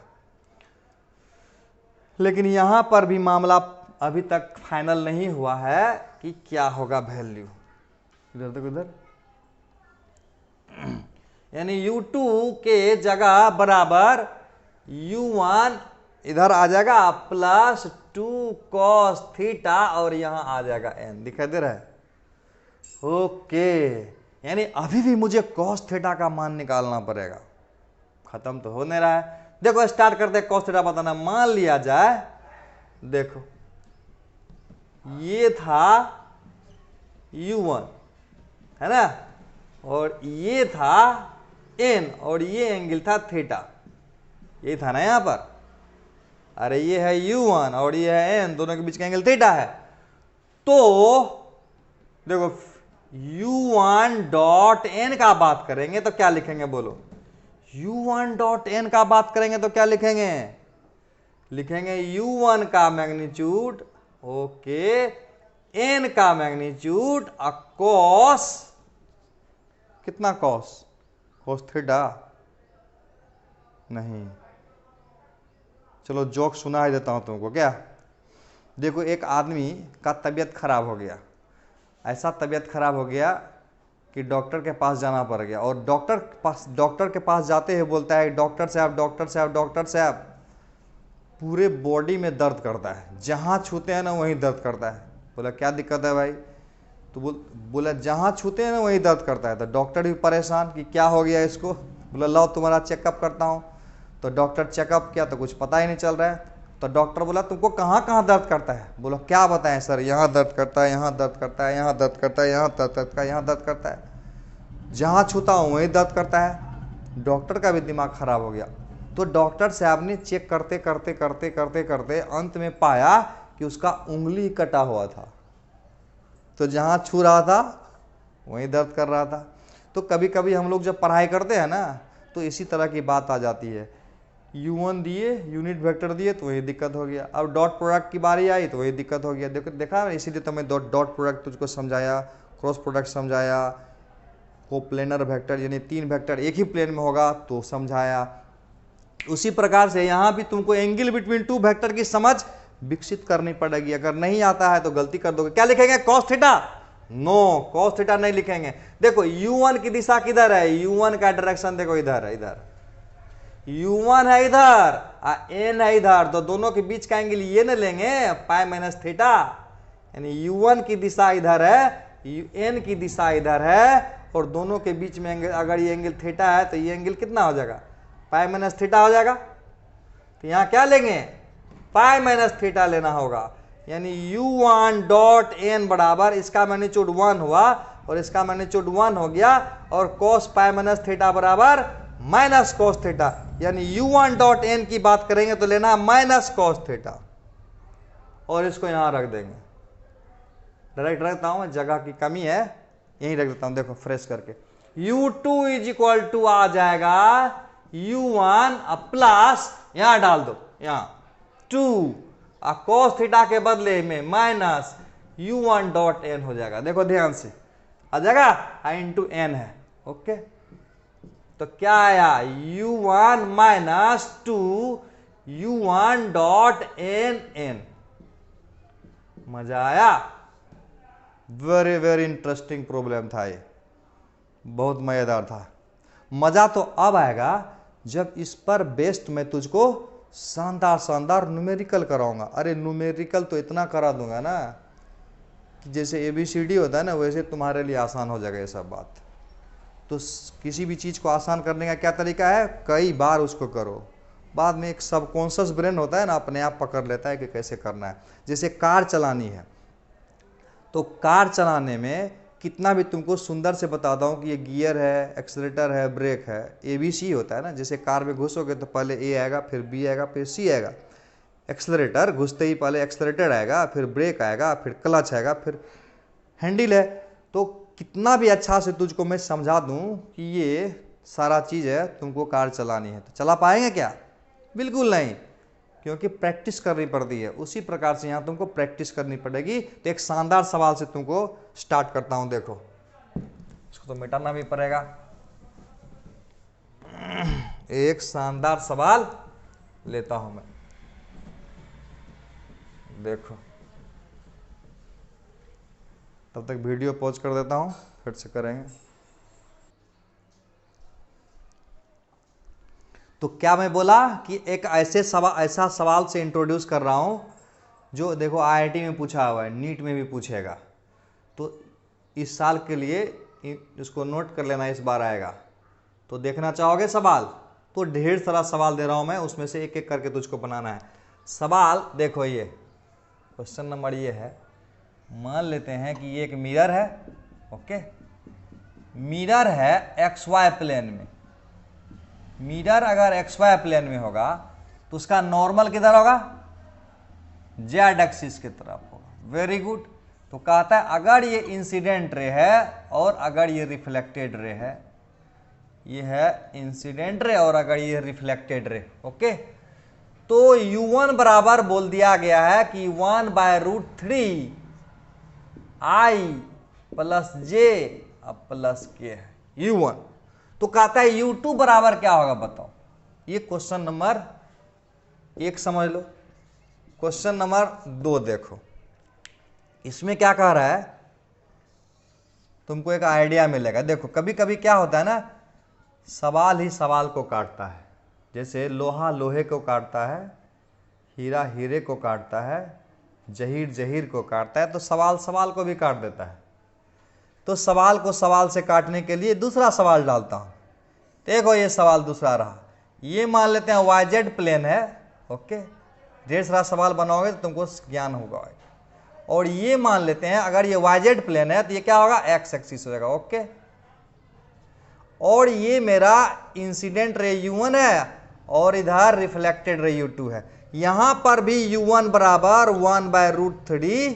लेकिन यहां पर भी मामला अभी तक फाइनल नहीं हुआ है कि क्या होगा वैल्यू। इधर तक उधर, यानी U2 के जगह बराबर U1 इधर आ जाएगा प्लस 2 cos थीटा, और यहां आ जाएगा n। दिखाई दे रहा है? ओके, यानी अभी भी मुझे cos थीटा का मान निकालना पड़ेगा। खत्म तो हो नहीं रहा है। देखो स्टार्ट करते हैं cos थीटा बताना। मान लिया जाए, देखो ये था U1 है ना, और ये था n, और ये एंगल था थीटा, ये था ना यहां पर। अरे ये है U1 और ये है n, दोनों के बीच का एंगल थीटा है। तो देखो U1 डॉट n का बात करेंगे तो क्या लिखेंगे, बोलो? U1 डॉट n का बात करेंगे तो क्या लिखेंगे? लिखेंगे U1 का मैग्नीट्यूड, ओके, n का मैग्नीट्यूड cos, कितना cos थीटा? नहीं, चलो जोक सुना ही देता हूं तुमको। क्या? देखो एक आदमी का तबीयत खराब हो गया, ऐसा तबीयत खराब हो गया कि डॉक्टर के पास जाना पड़ गया, और डॉक्टर के पास जाते हुए बोलता है, डॉक्टर साहब, डॉक्टर साहब, डॉक्टर साहब, पूरे बॉडी में दर्द करता है, जहां छूते हैं ना वहीं दर्द करता है। बोला क्या दिक्कत है भाई? तो बोला जहाँ छूते हैं ना वहीं दर्द करता है। तो डॉक्टर भी परेशान कि क्या हो गया इसको। बोला लाओ तुम्हारा चेकअप करता हूँ। तो डॉक्टर चेकअप किया तो कुछ पता ही नहीं चल रहा है। तो डॉक्टर बोला तुमको कहाँ कहाँ दर्द करता है। बोलो क्या बताएं सर, यहाँ दर्द करता है, यहाँ दर्द करता है, यहाँ दर्द करता है, यहाँ दर्द करता है, यहाँ दर्द करता है, जहाँ छूता हूँ वहीं दर्द करता है। डॉक्टर का भी दिमाग खराब हो गया। तो डॉक्टर साहब ने चेक करते करते करते करते करते अंत में पाया कि उसका उंगली कटा हुआ था। तो जहाँ छू रहा था वहीं दर्द कर रहा था। तो कभी कभी हम लोग जब पढ़ाई करते हैं ना तो इसी तरह की बात आ जाती है। U1 दिए, यूनिट वेक्टर दिए तो वही दिक्कत हो गया। अब डॉट प्रोडक्ट की बारी आई तो वही दिक्कत हो गया। देखा, इसीलिए तो मैं डॉट प्रोडक्ट तुझको समझाया, क्रॉस प्रोडक्ट समझाया, कोप्लेनर वेक्टर यानी 3 वेक्टर एक ही प्लेन में होगा तो समझाया। उसी प्रकार से यहाँ भी तुमको एंगल बिटवीन 2 वेक्टर की समझ विकसित करनी पड़ेगी। अगर नहीं आता है तो गलती कर दोगे। क्या लिखेंगे, cos theta? No, cos theta नहीं लिखेंगे। देखो U1 की दिशा किधर है, U1 का डायरेक्शन देखो इधर है, इधर U1 है इधर, n है इधर, तो दोनों के बीच का एंगल ये न लेंगे पाई माइनस थीटा। यानी U1 की दिशा इधर है, n की दिशा इधर है, और दोनों के बीच में एंगल, अगर ये एंगल थीटा है तो ये एंगल कितना हो जाएगा, पाई माइनस थीटा हो जाएगा। तो यहाँ क्या लेंगे, पाई माइनस थीटा लेना होगा। यानी U1 डॉट n बराबर, इसका मैग्नीट्यूड 1 हुआ और इसका मैग्नीट्यूड 1 हो गया, और cos पाई माइनस थीटा बराबर माइनस कॉस थीटा। यानी U1 डॉट n की बात करेंगे तो लेना माइनस कॉस थीटा, और इसको यहां रख देंगे। डायरेक्ट रखता हूं, जगह की कमी है, यहीं रख देता हूं। देखो फ्रेश करके, U2 इज इक्वल टू आ जाएगा U1 प्लस, यहां डाल दो, यहां 2 कॉस थीटा के बदले में माइनस U1 डॉट n हो जाएगा। देखो ध्यान से आ जाएगा, इंटू n है। ओके, तो क्या आया, U1 minus 2 U1 dot n। मजा आया? वेरी वेरी इंटरेस्टिंग प्रॉब्लम था ये, बहुत मजेदार था। मजा तो अब आएगा जब इस पर बेस्ड मैं तुझको शानदार शानदार न्यूमेरिकल कराऊंगा। अरे न्यूमेरिकल तो इतना करा दूंगा ना कि जैसे ABCD होता है ना, वैसे तुम्हारे लिए आसान हो जाएगा ये सब बात। तो किसी भी चीज़ को आसान करने का क्या तरीका है, कई बार उसको करो, बाद में एक सबकॉन्शियस ब्रेन होता है ना, अपने आप पकड़ लेता है कि कैसे करना है। जैसे कार चलानी है, तो कार चलाने में कितना भी तुमको सुंदर से बताता हूँ कि ये गियर है, एक्सीलरेटर है, ब्रेक है, ABC होता है ना। जैसे कार में घुसोगे तो पहले A आएगा, फिर B आएगा, फिर C आएगा। एक्सीलरेटर घुसते ही पहले एक्सीलरेटर आएगा, फिर ब्रेक आएगा, फिर क्लच आएगा, फिर हैंडल है। तो कितना भी अच्छा से तुझको मैं समझा दूं कि ये सारा चीज़ है, तुमको कार चलानी है, तो चला पाएंगे क्या? बिल्कुल नहीं, क्योंकि प्रैक्टिस करनी पड़ती है। उसी प्रकार से यहाँ तुमको प्रैक्टिस करनी पड़ेगी। तो एक शानदार सवाल से तुमको स्टार्ट करता हूँ। देखो, इसको तो मिटाना भी पड़ेगा। एक शानदार सवाल लेता हूं मैं, देखो। तब तक वीडियो पॉज कर देता हूं, फिर से करेंगे। तो क्या मैं बोला कि एक ऐसा सवाल से इंट्रोड्यूस कर रहा हूं जो देखो IIT में पूछा हुआ है, नीट में भी पूछेगा। तो इस साल के लिए इसको नोट कर लेना, इस बार आएगा। तो देखना चाहोगे सवाल, तो ढेर सारा सवाल दे रहा हूं मैं, उसमें से एक एक करके तुझको बनाना है। सवाल देखो, ये क्वेश्चन नंबर ये है, मान लेते हैं कि ये एक मिरर है। ओके, मिरर है XY प्लेन में। मिरर अगर XY प्लेन में होगा तो उसका नॉर्मल किधर होगा, Z एक्सिस की तरफ होगा। Very good. तो कहता है अगर ये इंसिडेंट रे है और अगर ये रिफ्लेक्टेड रे है, ये है इंसिडेंट रे और अगर ये रिफ्लेक्टेड रे, ओके, तो U1 बराबर बोल दिया गया है कि 1/√3 I plus J plus K है U1। तो कहता है U2 बराबर क्या होगा, बताओ। ये क्वेश्चन नंबर 1 समझ लो। क्वेश्चन नंबर 2 देखो, इसमें क्या कह रहा है, तुमको एक आइडिया मिलेगा। देखो कभी कभी क्या होता है ना, सवाल ही सवाल को काटता है। जैसे लोहा लोहे को काटता है, हीरा हीरे को काटता है, जहीर जहीर को काटता है, तो सवाल सवाल को भी काट देता है। तो सवाल को सवाल से काटने के लिए दूसरा सवाल डालता हूं। देखो ये सवाल दूसरा रहा, ये मान लेते हैं YZ प्लेन है, ओके, ढेर सारा सवाल बनाओगे तो तुमको ज्ञान होगा। और ये मान लेते हैं अगर ये YZ प्लेन है तो ये क्या होगा, X एक्सिस हो जाएगा, ओके। और ये मेरा इंसिडेंट रे U1 है और इधर रिफ्लेक्टेड रे U2 है। यहां पर भी U1 बराबर 1/√3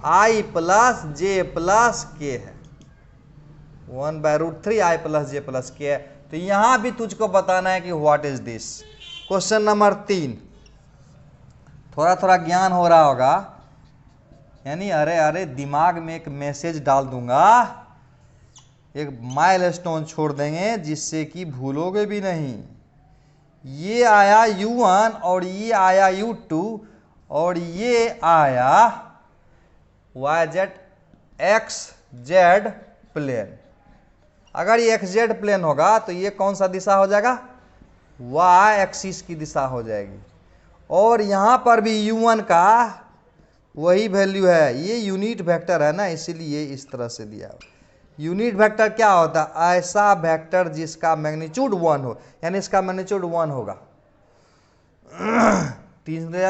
I plus J plus K है, 1/√3 I plus J plus K है। तो यहां भी तुझको बताना है कि what is this. Question number 3, थोड़ा थोड़ा ज्ञान हो रहा होगा, यानी अरे अरे दिमाग में एक मैसेज डाल दूंगा, एक माइलस्टोन छोड़ देंगे जिससे कि भूलोगे भी नहीं। ये आया U1 और ये आया U2 और ये आया YZ XZ प्लेन। अगर ये XZ प्लेन होगा तो ये कौन सा दिशा हो जाएगा, Y एक्सिस की दिशा हो जाएगी। और यहां पर भी U1 का वही वैल्यू है, ये यूनिट वेक्टर है ना, इसीलिए इस तरह से दिया। यूनिट वेक्टर क्या होता है, ऐसा वेक्टर जिसका मैग्नीट्यूड 1 हो, यानी इसका मैग्नीट्यूड 1 होगा।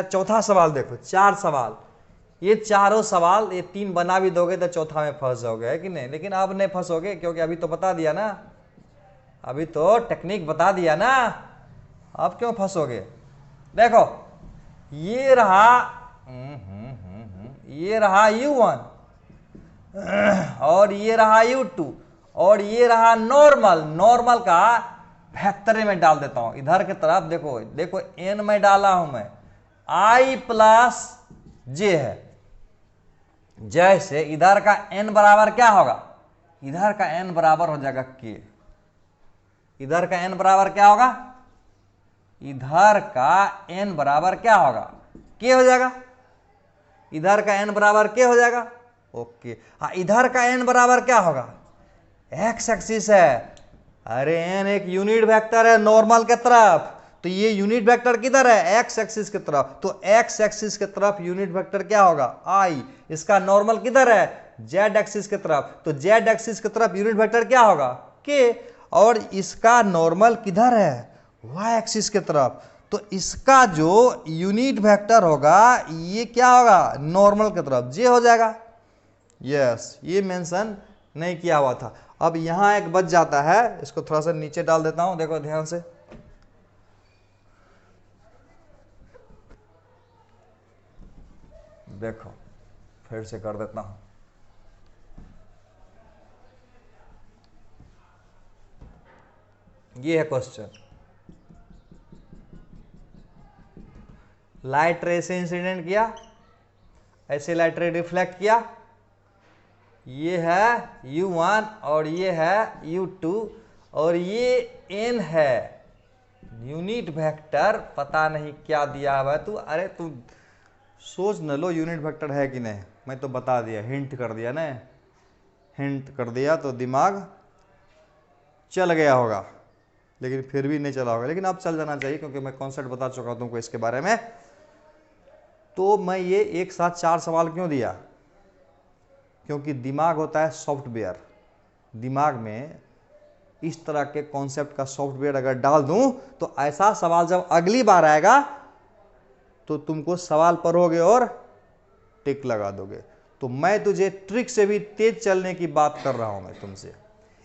चौथा सवाल देखो, 4 सवाल, ये चारों सवाल, ये 3 बना भी दोगे तो चौथा में फंस जाओगे, है कि नहीं। लेकिन अब नहीं फंसोगे क्योंकि अभी तो बता दिया ना, अभी तो टेक्निक बता दिया ना, अब क्यों फंसोगे। देखो ये रहा U1 और ये रहा U2 और ये रहा नॉर्मल का वेक्टर में डाल देता हूं इधर की तरफ। देखो देखो n में डाला हूं मैं, I प्लस J है, जैसे इधर का n बराबर क्या होगा, इधर का n बराबर हो जाएगा K। इधर का n बराबर क्या होगा, इधर का n बराबर क्या होगा, K हो जाएगा। इधर का n बराबर K हो जाएगा, ओके। हाँ, इधर का n बराबर क्या होगा, x एक्सिस है। अरे n एक यूनिट वेक्टर है नॉर्मल के तरफ, तो ये यूनिट वेक्टर किधर है, x एक्सिस की तरफ। तो x एक्सिस की तरफ यूनिट वेक्टर क्या होगा, I। इसका नॉर्मल किधर है, z एक्सिस की तरफ, तो z एक्सिस की तरफ यूनिट वेक्टर क्या होगा, k। और इसका नॉर्मल किधर है, y एक्सिस की तरफ, तो इसका जो यूनिट वेक्टर होगा ये क्या होगा, नॉर्मल की तरफ j हो जाएगा। यस, ये मेंशन नहीं किया हुआ था। अब यहां एक बच जाता है, इसको थोड़ा सा नीचे डाल देता हूं, देखो ध्यान से। देखो फिर से कर देता हूं, ये है क्वेश्चन। लाइट रे से इंसिडेंट किया, ऐसे लाइट रे रिफ्लेक्ट किया, ये है U1 और ये है U2 और ये n है यूनिट वेक्टर, पता नहीं क्या दिया हुआ है। तू अरे तू सोच न लो यूनिट वेक्टर है कि नहीं, मैं तो बता दिया, हिंट कर दिया ना, हिंट कर दिया तो दिमाग चल गया होगा, लेकिन फिर भी नहीं चला होगा। लेकिन अब चल जाना चाहिए क्योंकि मैं कॉन्सेप्ट बता चुका हूं तुमको इसके बारे में। तो मैं ये एक साथ 4 सवाल क्यों दिया, क्योंकि दिमाग होता है सॉफ्टवेयर, दिमाग में इस तरह के कॉन्सेप्ट का सॉफ्टवेयर अगर डाल दूं तो ऐसा सवाल जब अगली बार आएगा तो तुमको सवाल पढ़ोगे और टिक लगा दोगे। तो मैं तुझे ट्रिक से भी तेज चलने की बात कर रहा हूं मैं तुमसे।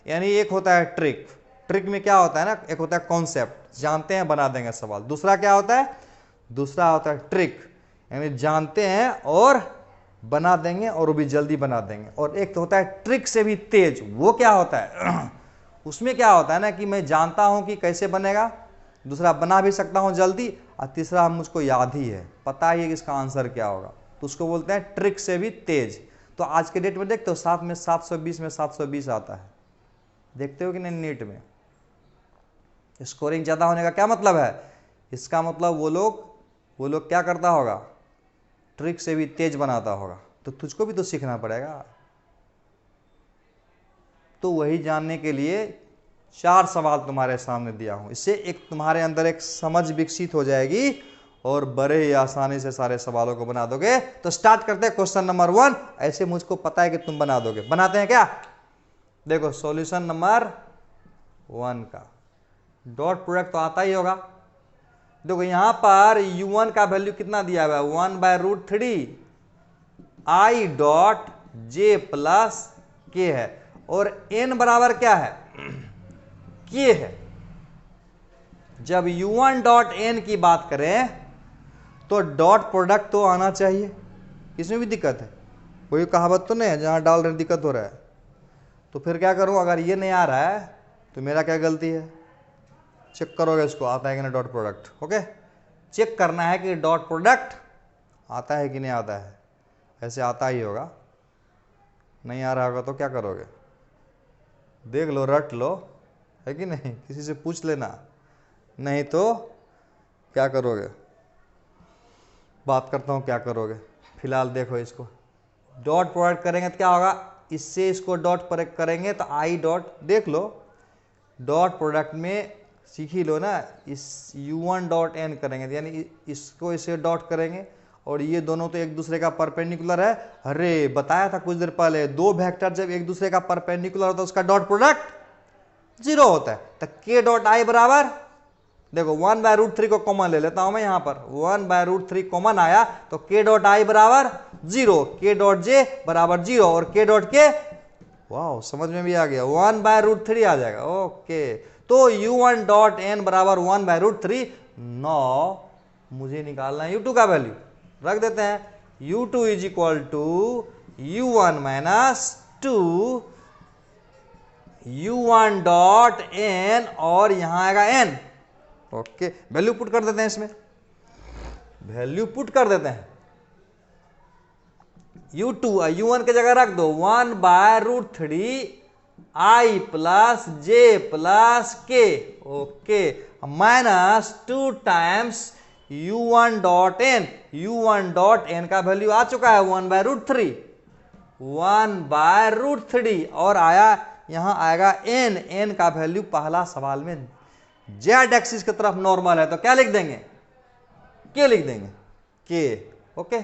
यानी एक होता है ट्रिक, ट्रिक में क्या होता है ना, एक होता है कॉन्सेप्ट, जानते हैं बना देंगे सवाल। दूसरा क्या होता है, दूसरा होता है ट्रिक, यानी जानते हैं और बना देंगे और वो भी जल्दी बना देंगे। और एक तो होता है ट्रिक से भी तेज, वो क्या होता है उसमें क्या होता है ना कि मैं जानता हूं कि कैसे बनेगा, दूसरा बना भी सकता हूं जल्दी, और तीसरा मुझको याद ही है, पता ही है कि इसका आंसर क्या होगा, तो उसको बोलते हैं ट्रिक से भी तेज। तो आज के डेट में देखते हो 7 में 720 में 720 आता है, देखते हो कि नहीं नीट में। स्कोरिंग ज़्यादा होने का क्या मतलब है, इसका मतलब वो लोग क्या करता होगा, ट्रिक से भी तेज बनाता होगा। तो तुझको भी तो सीखना पड़ेगा। तो वही जानने के लिए 4 सवाल तुम्हारे सामने दिया हूं, इससे एक तुम्हारे अंदर एक समझ विकसित हो जाएगी और बड़े ही आसानी से सारे सवालों को बना दोगे। तो स्टार्ट करते हैं क्वेश्चन नंबर 1। ऐसे मुझको पता है कि तुम बना दोगे। बनाते हैं क्या? देखो सॉल्यूशन नंबर 1 का डॉट प्रोडक्ट तो आता ही होगा। देखो यहां पर u1 का वैल्यू कितना दिया हुआ है, 1/√3 i डॉट j प्लस के है, और n बराबर क्या है, k है। जब u1 डॉट n की बात करें तो डॉट प्रोडक्ट तो आना चाहिए। इसमें भी दिक्कत है, कोई कहावत तो नहीं है जहां डाल रहे दिक्कत हो रहा है। तो फिर क्या करूं, अगर ये नहीं आ रहा है तो मेरा क्या गलती है? चेक करोगे इसको आता है कि नहीं डॉट प्रोडक्ट। ओके, चेक करना है कि डॉट प्रोडक्ट आता है कि नहीं आता है। ऐसे आता ही होगा, नहीं आ रहा होगा तो क्या करोगे? देख लो, रट लो, है कि नहीं, किसी से पूछ लेना, नहीं तो क्या करोगे? बात करता हूं क्या करोगे। फिलहाल देखो इसको डॉट प्रोडक्ट करेंगे तो क्या होगा, इससे इसको डॉट प्रोडक्ट करेंगे तो आई डॉट, देख लो डॉट प्रोडक्ट में सीख ही लो ना, इस u1 डॉट n करेंगे यानी इसको इसे डॉट करेंगे, और ये दोनों तो एक दूसरे का परपेंडिकुलर है। अरे बताया था कुछ देर पहले, दो वेक्टर जब एक दूसरे का परपेंडिकुलर होता है उसका डॉट प्रोडक्ट 0 होता है। तो k डॉट आई बराबर, देखो 1/√3 को कॉमन ले लेता हूं मैं, यहां पर 1/√3 कॉमन आया तो k डॉट आई बराबर 0, k डॉट j बराबर 0 और k डॉट k, वाह समझ में भी आ गया, 1/√3 आ जाएगा। ओके, तो u1 डॉट n बराबर 1/√3। नौ मुझे निकालना है u2 का वैल्यू, रख देते हैं u2 is equal to u1 minus 2 u1 dot n, और यहां आएगा n। ओके, वैल्यू पुट कर देते हैं, इसमें वैल्यू पुट कर देते हैं। u2 u1 की जगह रख दो 1/√3 i plus j plus k, okay, minus 2 times u1 dot n। u1 dot n का वैल्यू आ चुका है 1/√3, 1/√3, और आया यहां आएगा n का वैल्यू पहला सवाल में जेड एक्सिस की तरफ नॉर्मल है तो क्या लिख देंगे, के लिख देंगे, के। ओके,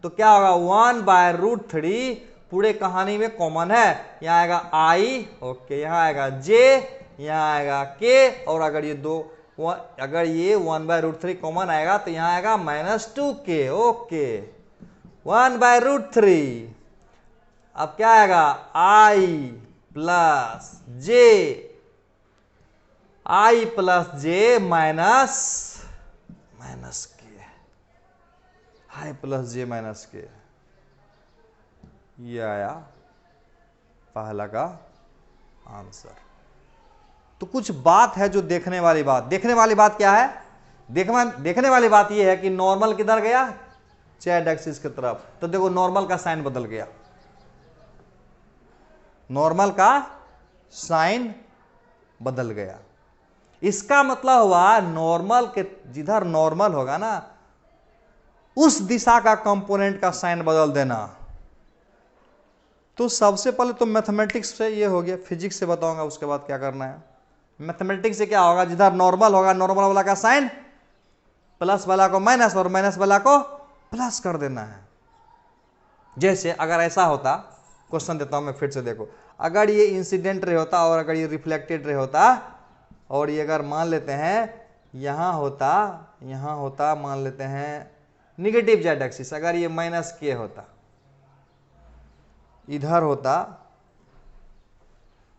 तो क्या होगा 1/√3 पूरे कहानी में कॉमन है, यहां आएगा आई, ओके, यहां आएगा जे, यहां आएगा के, और अगर ये दो अगर ये 1/√3 कॉमन आएगा तो यहां आएगा -2k। ओके, 1/√3, अब क्या आएगा आई प्लस जे माइनस के, आई प्लस जे माइनस के, ये आया पहला का आंसर। तो कुछ बात है जो देखने वाली बात, देखने वाली बात क्या है, देखने वाली बात ये है कि नॉर्मल किधर गया, जेड एक्सिस की तरफ। तो देखो नॉर्मल का साइन बदल गया, नॉर्मल का साइन बदल गया। इसका मतलब हुआ नॉर्मल के जिधर नॉर्मल होगा ना उस दिशा का कंपोनेंट का साइन बदल देना। तो सबसे पहले तो मैथमेटिक्स से ये हो गया, फिजिक्स से बताऊंगा उसके बाद क्या करना है। मैथमेटिक्स से क्या होगा, जिधर नॉर्मल होगा नॉर्मल वाला का साइन प्लस वाला को माइनस और माइनस वाला को प्लस कर देना है। जैसे अगर ऐसा होता, क्वेश्चन देता हूं मैं फिर से, देखो अगर ये इंसिडेंट रे होता और अगर ये रिफ्लेक्टेड रे होता, और ये अगर मान लेते हैं यहां होता मान लेते हैं निगेटिव जेड एक्सिस, अगर ये -k होता, इधर होता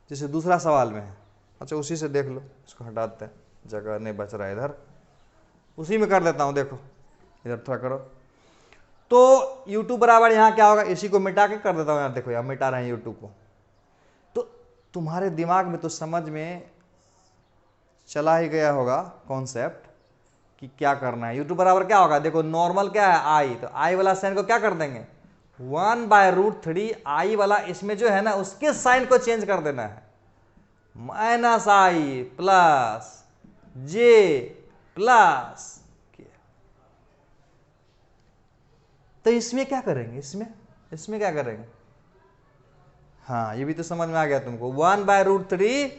जैसे दूसरा सवाल में है। अच्छा उसी से देख लो, इसको हटा देते हैं, जगह नहीं बच रहा है इधर, उसी में कर देता हूं। देखो इधर थोड़ा करो, तो u2 बराबर यहां क्या होगा, इसी को मिटा के कर देता हूं यार, देखो यार मिटा रहे हैं u2 को। तो तुम्हारे दिमाग में तो समझ में चला ही गया होगा कॉन्सेप्ट कि क्या करना है। u2 बराबर क्या होगा, देखो नॉर्मल क्या है आई, तो आई वाला साइन को क्या कर देंगे 1/√3 आई वाला, इसमें जो है ना उसके साइन को चेंज कर देना है, -i प्लस जे प्लस के। तो इसमें क्या करेंगे, इसमें क्या करेंगे, हाँ ये भी तो समझ में आ गया तुमको। 1/√3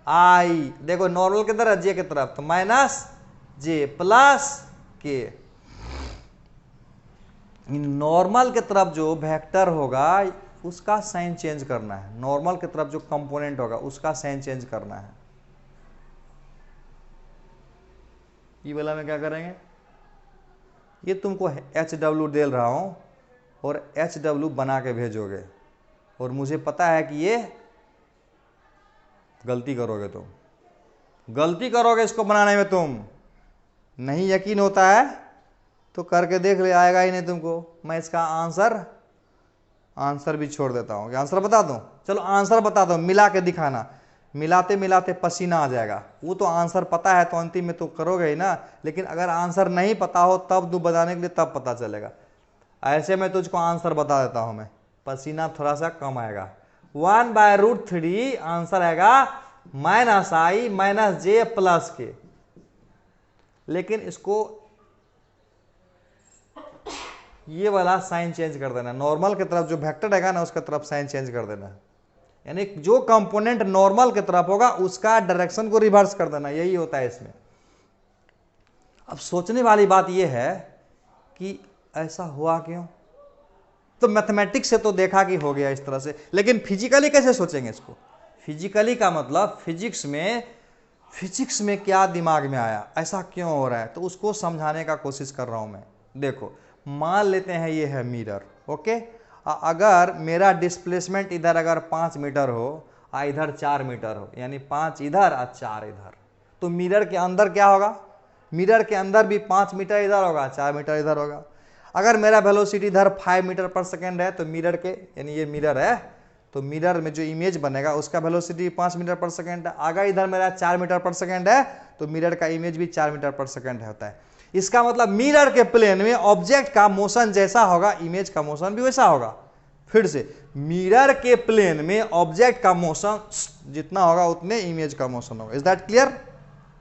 आई, देखो नॉर्मल की तरफ जे की तरफ, तो -j प्लस के। नॉर्मल की तरफ जो वेक्टर होगा उसका साइन चेंज करना है, नॉर्मल की तरफ जो कंपोनेंट होगा उसका साइन चेंज करना है। ये वाला में क्या करेंगे, ये तुमको HW दे रहा हूं और HW बना के भेजोगे, और मुझे पता है कि ये गलती करोगे, तुम गलती करोगे इसको बनाने में। तुम नहीं यकीन होता है तो करके देख ले, आएगा ही नहीं तुमको। मैं इसका आंसर भी छोड़ देता हूं। आंसर बता दूं? चलो आंसर बता दो, मिला के दिखाना। मिलाते मिलाते पसीना आ जाएगा। वो तो आंसर पता है तो अंतिम में तो करोगे ही ना, लेकिन अगर आंसर नहीं पता हो तब तू बताने के लिए तब पता चलेगा। ऐसे में तुझको आंसर बता देता हूं मैं, पसीना थोड़ा सा कम आएगा। 1/√3 आंसर आएगा -i - j + k। लेकिन इसको ये वाला साइन चेंज कर देना, नॉर्मल की तरफ जो वेक्टर रहेगा ना उसका तरफ साइन चेंज कर देना, यानी जो कंपोनेंट नॉर्मल की तरफ होगा उसका डायरेक्शन को रिवर्स कर देना। यही होता है इसमें। अब सोचने वाली बात यह है कि ऐसा हुआ क्यों? तो मैथमेटिक्स से तो देखा कि हो गया इस तरह से, लेकिन फिजिकली कैसे सोचेंगे इसको? फिजिकली का मतलब फिजिक्स में क्या दिमाग में आया, ऐसा क्यों हो रहा है, तो उसको समझाने का कोशिश कर रहा हूं मैं। देखो, मान लेते हैं ये है मिरर, ओके। अगर मेरा डिस्प्लेसमेंट इधर अगर 5 मीटर हो और इधर 4 मीटर हो, यानी 5 इधर और 4 इधर, तो मिरर के अंदर क्या होगा? मिरर के अंदर भी 5 मीटर इधर होगा, 4 मीटर इधर होगा। अगर मेरा वेलोसिटी इधर 5 मीटर पर सेकेंड है तो मिरर के, यानी ये मिरर है, तो मिरर में जो इमेज बनेगा उसका वेलोसिटी 5 मीटर पर सेकेंड है। अगर इधर मेरा 4 मीटर पर सेकेंड है तो मिरर का इमेज भी 4 मीटर पर सेकेंड होता है। इसका मतलब मिरर के प्लेन में ऑब्जेक्ट का मोशन जैसा होगा, इमेज का मोशन भी वैसा होगा। फिर से, मिरर के प्लेन में ऑब्जेक्ट का मोशन जितना होगा उतने इमेज का मोशन होगा। Is that clear?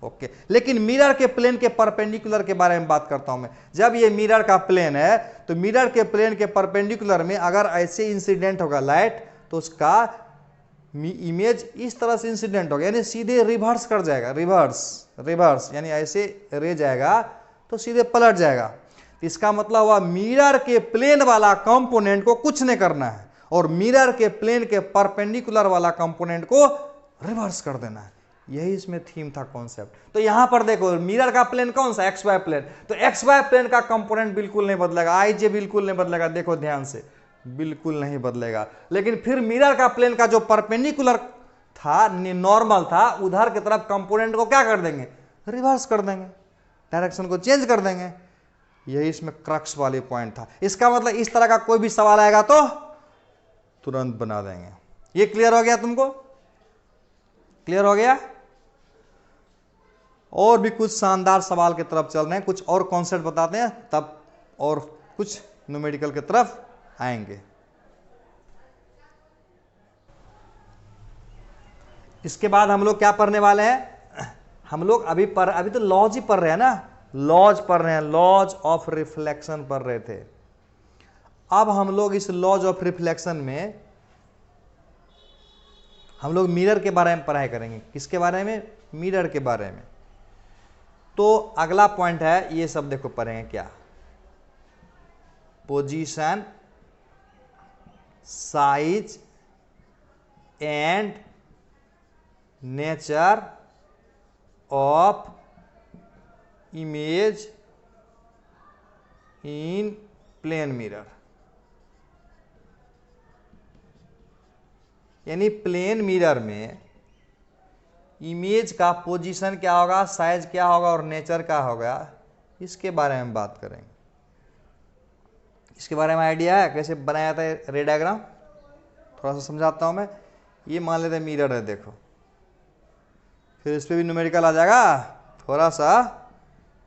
ओके। लेकिन मिरर के प्लेन के परपेंडिकुलर के बारे में बात करता हूं मैं। जब ये मिरर का प्लेन है तो मिरर के प्लेन के परपेंडिकुलर में अगर ऐसे इंसिडेंट होगा लाइट, तो उसका इमेज इस तरह से इंसिडेंट होगा, यानी सीधे रिवर्स कर जाएगा। रिवर्स यानी ऐसे रे जाएगा तो सीधे पलट जाएगा। इसका मतलब हुआ मिरर के प्लेन वाला कंपोनेंट को कुछ नहीं करना है और मिरर के प्लेन के परपेंडिकुलर वाला कंपोनेंट को रिवर्स कर देना है। यही इसमें थीम था, कॉन्सेप्ट। तो यहां पर देखो, मिरर का प्लेन कौन सा? XY plane. तो XY प्लेन का कंपोनेंट बिल्कुल नहीं बदलेगा, IJ बिल्कुल नहीं बदलेगा। देखो ध्यान से, बिल्कुल नहीं बदलेगा। लेकिन फिर मिरर का प्लेन का जो परपेंडिकुलर था, नॉर्मल था, उधर की तरफ कंपोनेंट को क्या कर देंगे? रिवर्स कर देंगे, डायरेक्शन को चेंज कर देंगे। यही इसमें क्रक्स वाली पॉइंट था। इसका मतलब इस तरह का कोई भी सवाल आएगा तो तुरंत बना देंगे। ये क्लियर हो गया तुमको? क्लियर हो गया? और भी कुछ शानदार सवाल की तरफ चल रहे हैं, कुछ और कॉन्सेप्ट बताते हैं, तब और कुछ न्यूमेरिकल की तरफ आएंगे। इसके बाद हम लोग क्या पढ़ने वाले हैं? हम लोग अभी तो लॉज ही पढ़ रहे हैं ना, लॉज पढ़ रहे हैं, लॉज ऑफ रिफ्लेक्शन पढ़ रहे थे। अब हम लोग इस लॉज ऑफ रिफ्लेक्शन में हम लोग मिरर के बारे में पढ़ाई करेंगे। किसके बारे में? मिरर के बारे में। तो अगला पॉइंट है, ये सब देखो पढ़ेंगे क्या? Position, size and nature of image in plane mirror. यानी प्लेन मिरर में इमेज का पोजीशन क्या होगा, साइज क्या होगा और नेचर क्या होगा, इसके बारे में बात करेंगे। इसके बारे में आइडिया है कैसे बनाया था रे डायग्राम? थोड़ा सा समझाता हूं मैं। ये मान लेते हैं मिरर है, देखो, फिर इस पर भी न्यूमेरिकल आ जाएगा। थोड़ा सा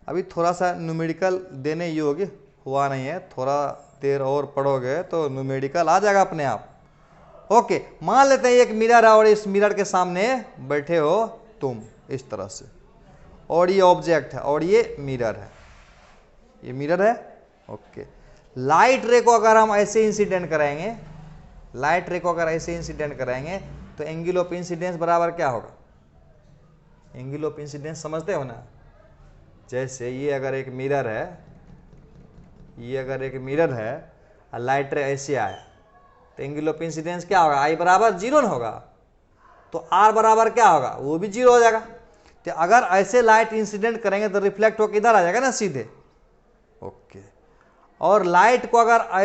अभी थोड़ा सा न्यूमेरिकल देने योग्य हुआ नहीं है, थोड़ा देर और पढ़ोगे तो न्यूमेरिकल आ जाएगा अपने आप। ओके, मान लेते हैं एक मिरर है और इस मिरर के सामने बैठे हो तुम इस तरह से, और ये ऑब्जेक्ट है और ये मिरर है, ये मिरर है। ओके, लाइट रे को अगर हम ऐसे इंसिडेंट कराएंगे, लाइट रे को अगर ऐसे इंसिडेंट कराएंगे तो एंगल ऑफ इंसिडेंस बराबर क्या होगा? एंगल ऑफ इंसिडेंस समझते हो ना? जैसे ये अगर एक मिरर है, ये अगर एक मिरर है और लाइट रे ऐसे आया तो एंगल ऑफ इंसिडेंस क्या होगा, आई बराबर 0 न होगा, तो आर बराबर क्या होगा, वो भी 0 हो जाएगा। तो अगर ऐसे लाइट इंसिडेंट करेंगे तो रिफ्लेक्ट होकर इधर आ जाएगा ना सीधे। ओके, और लाइट को अगर